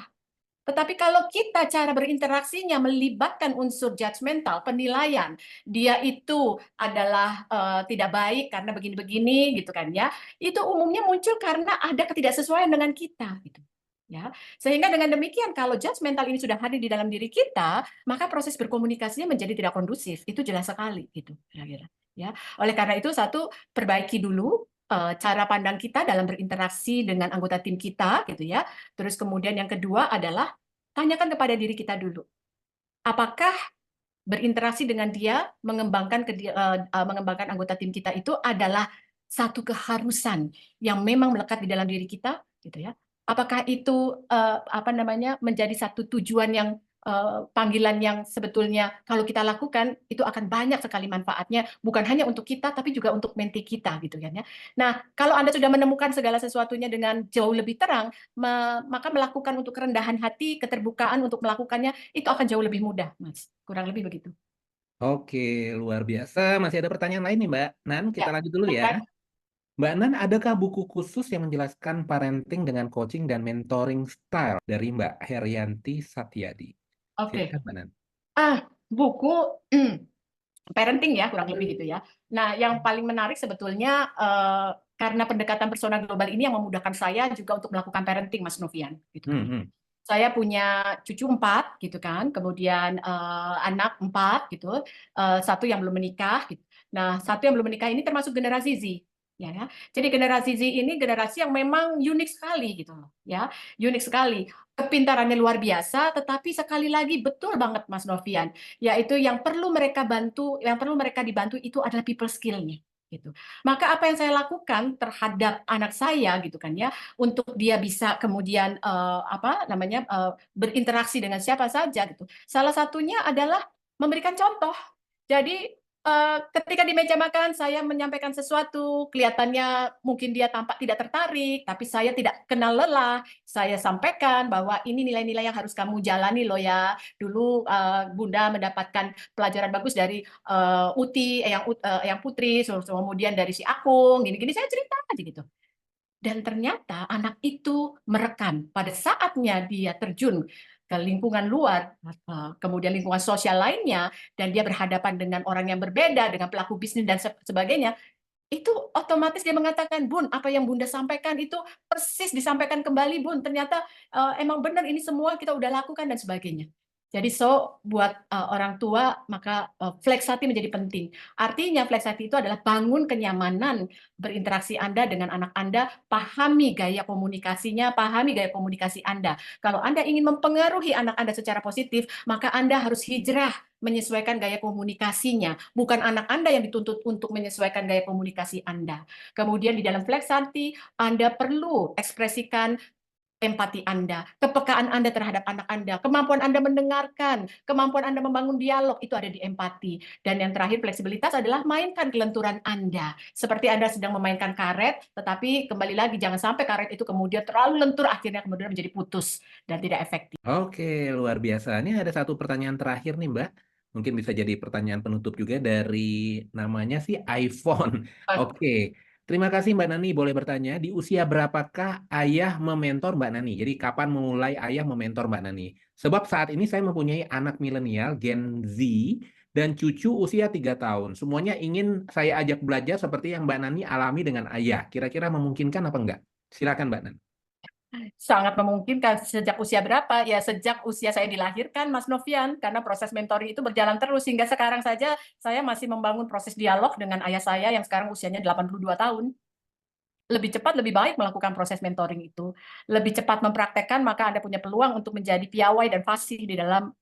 Tetapi kalau kita cara berinteraksinya melibatkan unsur judgmental, penilaian, dia itu adalah tidak baik karena begini-begini gitu kan ya, itu umumnya muncul karena ada ketidaksesuaian dengan kita gitu. Ya, sehingga dengan demikian kalau judgmental ini sudah hadir di dalam diri kita, maka proses berkomunikasinya menjadi tidak kondusif. Itu jelas sekali gitu kira-kira. Ya, oleh karena itu satu perbaiki dulu cara pandang kita dalam berinteraksi dengan anggota tim kita gitu ya. Terus kemudian yang kedua adalah tanyakan kepada diri kita dulu, apakah berinteraksi dengan dia, mengembangkan anggota tim kita itu adalah satu keharusan yang memang melekat di dalam diri kita, gitu ya. Apakah itu apa namanya menjadi satu tujuan yang panggilan yang sebetulnya kalau kita lakukan itu akan banyak sekali manfaatnya, bukan hanya untuk kita tapi juga untuk menti kita, gitu kan ya. Nah, kalau Anda sudah menemukan segala sesuatunya dengan jauh lebih terang, maka melakukan untuk kerendahan hati, keterbukaan untuk melakukannya itu akan jauh lebih mudah, Mas. Kurang lebih begitu. Oke, luar biasa. Masih ada pertanyaan lain nih, Mbak Nan. Kita Ya, lanjut dulu ya. Mbak Nan, adakah buku khusus yang menjelaskan parenting dengan coaching dan mentoring style dari Mbak Herianti Satyadi? oke. Silakan, Mbak Nan. Buku parenting ya, kurang lebih gitu ya. Nah, yang paling menarik sebetulnya karena pendekatan persona global ini yang memudahkan saya juga untuk melakukan parenting, Mas Novian, gitu kan. Saya punya cucu 4 gitu kan, kemudian anak 4 gitu, satu yang belum menikah gitu. Nah, satu yang belum menikah ini termasuk generasi Z. Ya. Jadi generasi Z ini generasi yang memang unik sekali gitu loh, ya, unik sekali. Kepintarannya luar biasa, tetapi sekali lagi betul banget Mas Novian, yaitu yang perlu mereka bantu, yang perlu mereka dibantu itu adalah people skill-nya. Gitu. Maka apa yang saya lakukan terhadap anak saya gitu kan ya, untuk dia bisa kemudian apa namanya berinteraksi dengan siapa saja gitu. Salah satunya adalah memberikan contoh. Jadi ketika di meja makan saya menyampaikan sesuatu, kelihatannya mungkin dia tampak tidak tertarik, tapi saya tidak kenal lelah. Saya sampaikan bahwa ini nilai-nilai yang harus kamu jalani loh ya. Dulu Bunda mendapatkan pelajaran bagus dari Uti, yang Putri, kemudian dari si Akung, gini-gini saya cerita aja gitu. Dan ternyata anak itu merekam pada saatnya dia terjun ke lingkungan luar, kemudian lingkungan sosial lainnya, dan dia berhadapan dengan orang yang berbeda, dengan pelaku bisnis dan sebagainya, itu otomatis dia mengatakan, Bun, apa yang Bunda sampaikan itu persis disampaikan kembali, Bun. Ternyata emang benar ini semua kita udah lakukan dan sebagainya. Jadi buat orang tua maka flex hati menjadi penting. Artinya flex hati itu adalah bangun kenyamanan berinteraksi Anda dengan anak Anda, pahami gaya komunikasinya, pahami gaya komunikasi Anda. Kalau Anda ingin mempengaruhi anak Anda secara positif, maka Anda harus hijrah menyesuaikan gaya komunikasinya. Bukan anak Anda yang dituntut untuk menyesuaikan gaya komunikasi Anda. Kemudian di dalam flex hati, Anda perlu ekspresikan empati Anda, kepekaan Anda terhadap anak Anda, kemampuan Anda mendengarkan, kemampuan Anda membangun dialog, itu ada di empati. Dan yang terakhir, fleksibilitas adalah mainkan kelenturan Anda. Seperti Anda sedang memainkan karet, tetapi kembali lagi, jangan sampai karet itu kemudian terlalu lentur, akhirnya kemudian menjadi putus dan tidak efektif. Oke, luar biasa. Ini ada satu pertanyaan terakhir nih, Mbak. Mungkin bisa jadi pertanyaan penutup juga dari namanya sih iPhone. Oke, terima kasih Mbak Nani. Boleh bertanya, di usia berapakah ayah mementor Mbak Nani? Jadi kapan memulai ayah mementor Mbak Nani? Sebab saat ini saya mempunyai anak milenial Gen Z dan cucu usia 3 tahun. Semuanya ingin saya ajak belajar seperti yang Mbak Nani alami dengan ayah. Kira-kira memungkinkan apa enggak? Silakan Mbak Nani. Sangat memungkinkan. Sejak usia berapa? Ya sejak usia saya dilahirkan, Mas Novian, karena proses mentoring itu berjalan terus hingga sekarang saja saya masih membangun proses dialog dengan ayah saya yang sekarang usianya 82 tahun. Lebih cepat, lebih baik melakukan proses mentoring itu. Lebih cepat mempraktekkan, maka Anda punya peluang untuk menjadi piawai dan fasih di dalam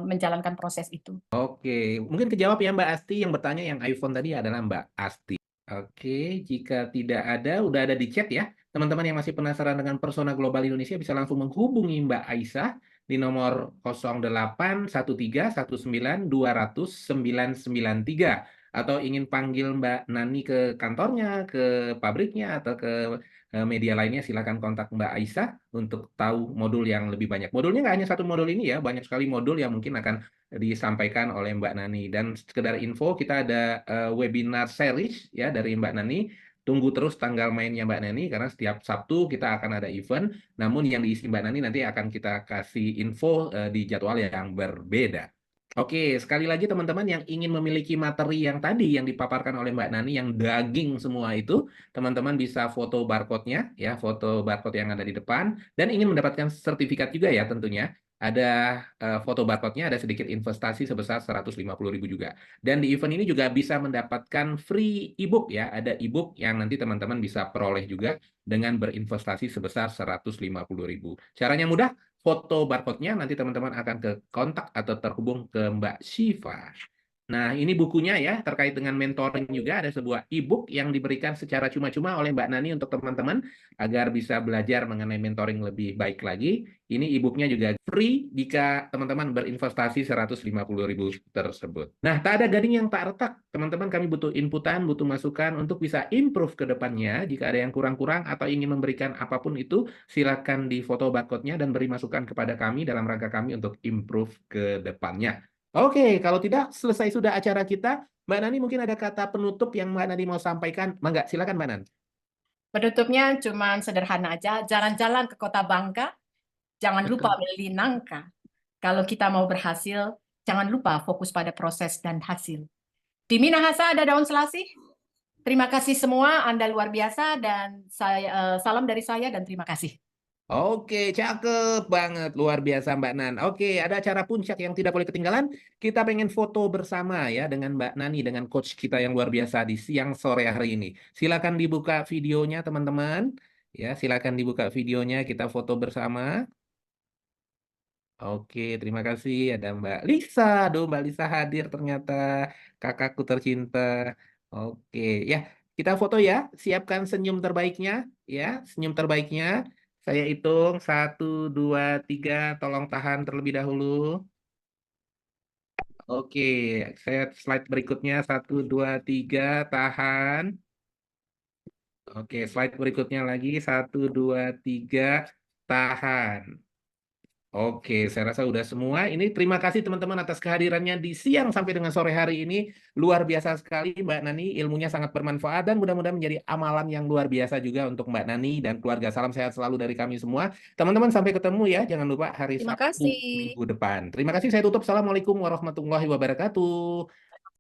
menjalankan proses itu. Oke, mungkin kejawab ya Mbak Asti. Yang bertanya yang iPhone tadi adalah Mbak Asti. Oke, jika tidak ada, udah ada di chat ya. Teman-teman yang masih penasaran dengan persona global Indonesia bisa langsung menghubungi Mbak Aisyah di nomor 081319200993 atau ingin panggil Mbak Nani ke kantornya, ke pabriknya atau ke media lainnya silakan kontak Mbak Aisyah untuk tahu modul yang lebih banyak. Modulnya nggak hanya satu modul ini ya, banyak sekali modul yang mungkin akan disampaikan oleh Mbak Nani. Dan sekedar info, kita ada webinar series ya dari Mbak Nani. Tunggu terus tanggal mainnya Mbak Nani karena setiap Sabtu kita akan ada event. Namun yang diisi Mbak Nani nanti akan kita kasih info di jadwal yang berbeda. Oke, sekali lagi teman-teman yang ingin memiliki materi yang tadi yang dipaparkan oleh Mbak Nani yang daging semua itu, teman-teman bisa foto barcode-nya ya, foto barcode yang ada di depan dan ingin mendapatkan sertifikat juga ya tentunya. Ada foto barcode-nya, ada sedikit investasi sebesar 150.000 juga. Dan di event ini juga bisa mendapatkan free ebook ya, ada ebook yang nanti teman-teman bisa peroleh juga dengan berinvestasi sebesar 150.000. Caranya mudah, foto barcode-nya nanti teman-teman akan ke kontak atau terhubung ke Mbak Syifa. Nah, ini bukunya ya, terkait dengan mentoring juga ada sebuah e-book yang diberikan secara cuma-cuma oleh Mbak Nani untuk teman-teman agar bisa belajar mengenai mentoring lebih baik lagi. Ini e-booknya juga free jika teman-teman berinvestasi 150.000 tersebut. Nah, tak ada gading yang tak retak. Teman-teman, kami butuh inputan, butuh masukan untuk bisa improve ke depannya. Jika ada yang kurang-kurang atau ingin memberikan apapun itu, silakan di foto barcode-nya dan beri masukan kepada kami dalam rangka kami untuk improve ke depannya. Oke, kalau tidak selesai sudah acara kita, Mbak Nani mungkin ada kata penutup yang Mbak Nani mau sampaikan. Mangga, silakan Mbak Nani. Penutupnya cuma sederhana aja, jalan-jalan ke Kota Bangka, jangan lupa Betul. beli nangka. Kalau kita mau berhasil, jangan lupa fokus pada proses dan hasil. Di Minahasa ada daun selasih. Terima kasih semua, Anda luar biasa dan salam dari saya dan terima kasih. Oke, cakep banget. Luar biasa Mbak Nan. Oke, ada acara puncak yang tidak boleh ketinggalan. Kita pengen foto bersama ya dengan Mbak Nani, dengan coach kita yang luar biasa di siang sore hari ini. Silakan dibuka videonya teman-teman. Ya, silakan dibuka videonya, kita foto bersama. Oke, terima kasih. Ada Mbak Lisa. Aduh, Mbak Lisa hadir ternyata. Kakakku tercinta. Oke, ya. Kita foto ya. Siapkan senyum terbaiknya. Ya, senyum terbaiknya. Saya hitung. 1, 2, 3. Tolong tahan terlebih dahulu. Oke, saya slide berikutnya. 1, 2, 3. Tahan. Oke, slide berikutnya lagi. 1, 2, 3. Tahan. Oke, saya rasa udah semua. Ini terima kasih teman-teman atas kehadirannya di siang sampai dengan sore hari ini. Luar biasa sekali Mbak Nani, ilmunya sangat bermanfaat dan mudah-mudahan menjadi amalan yang luar biasa juga untuk Mbak Nani dan keluarga. Salam sehat selalu dari kami semua. Teman-teman sampai ketemu ya, jangan lupa hari Terima Sabtu kasih. minggu depan. Terima kasih, saya tutup. Assalamualaikum warahmatullahi wabarakatuh.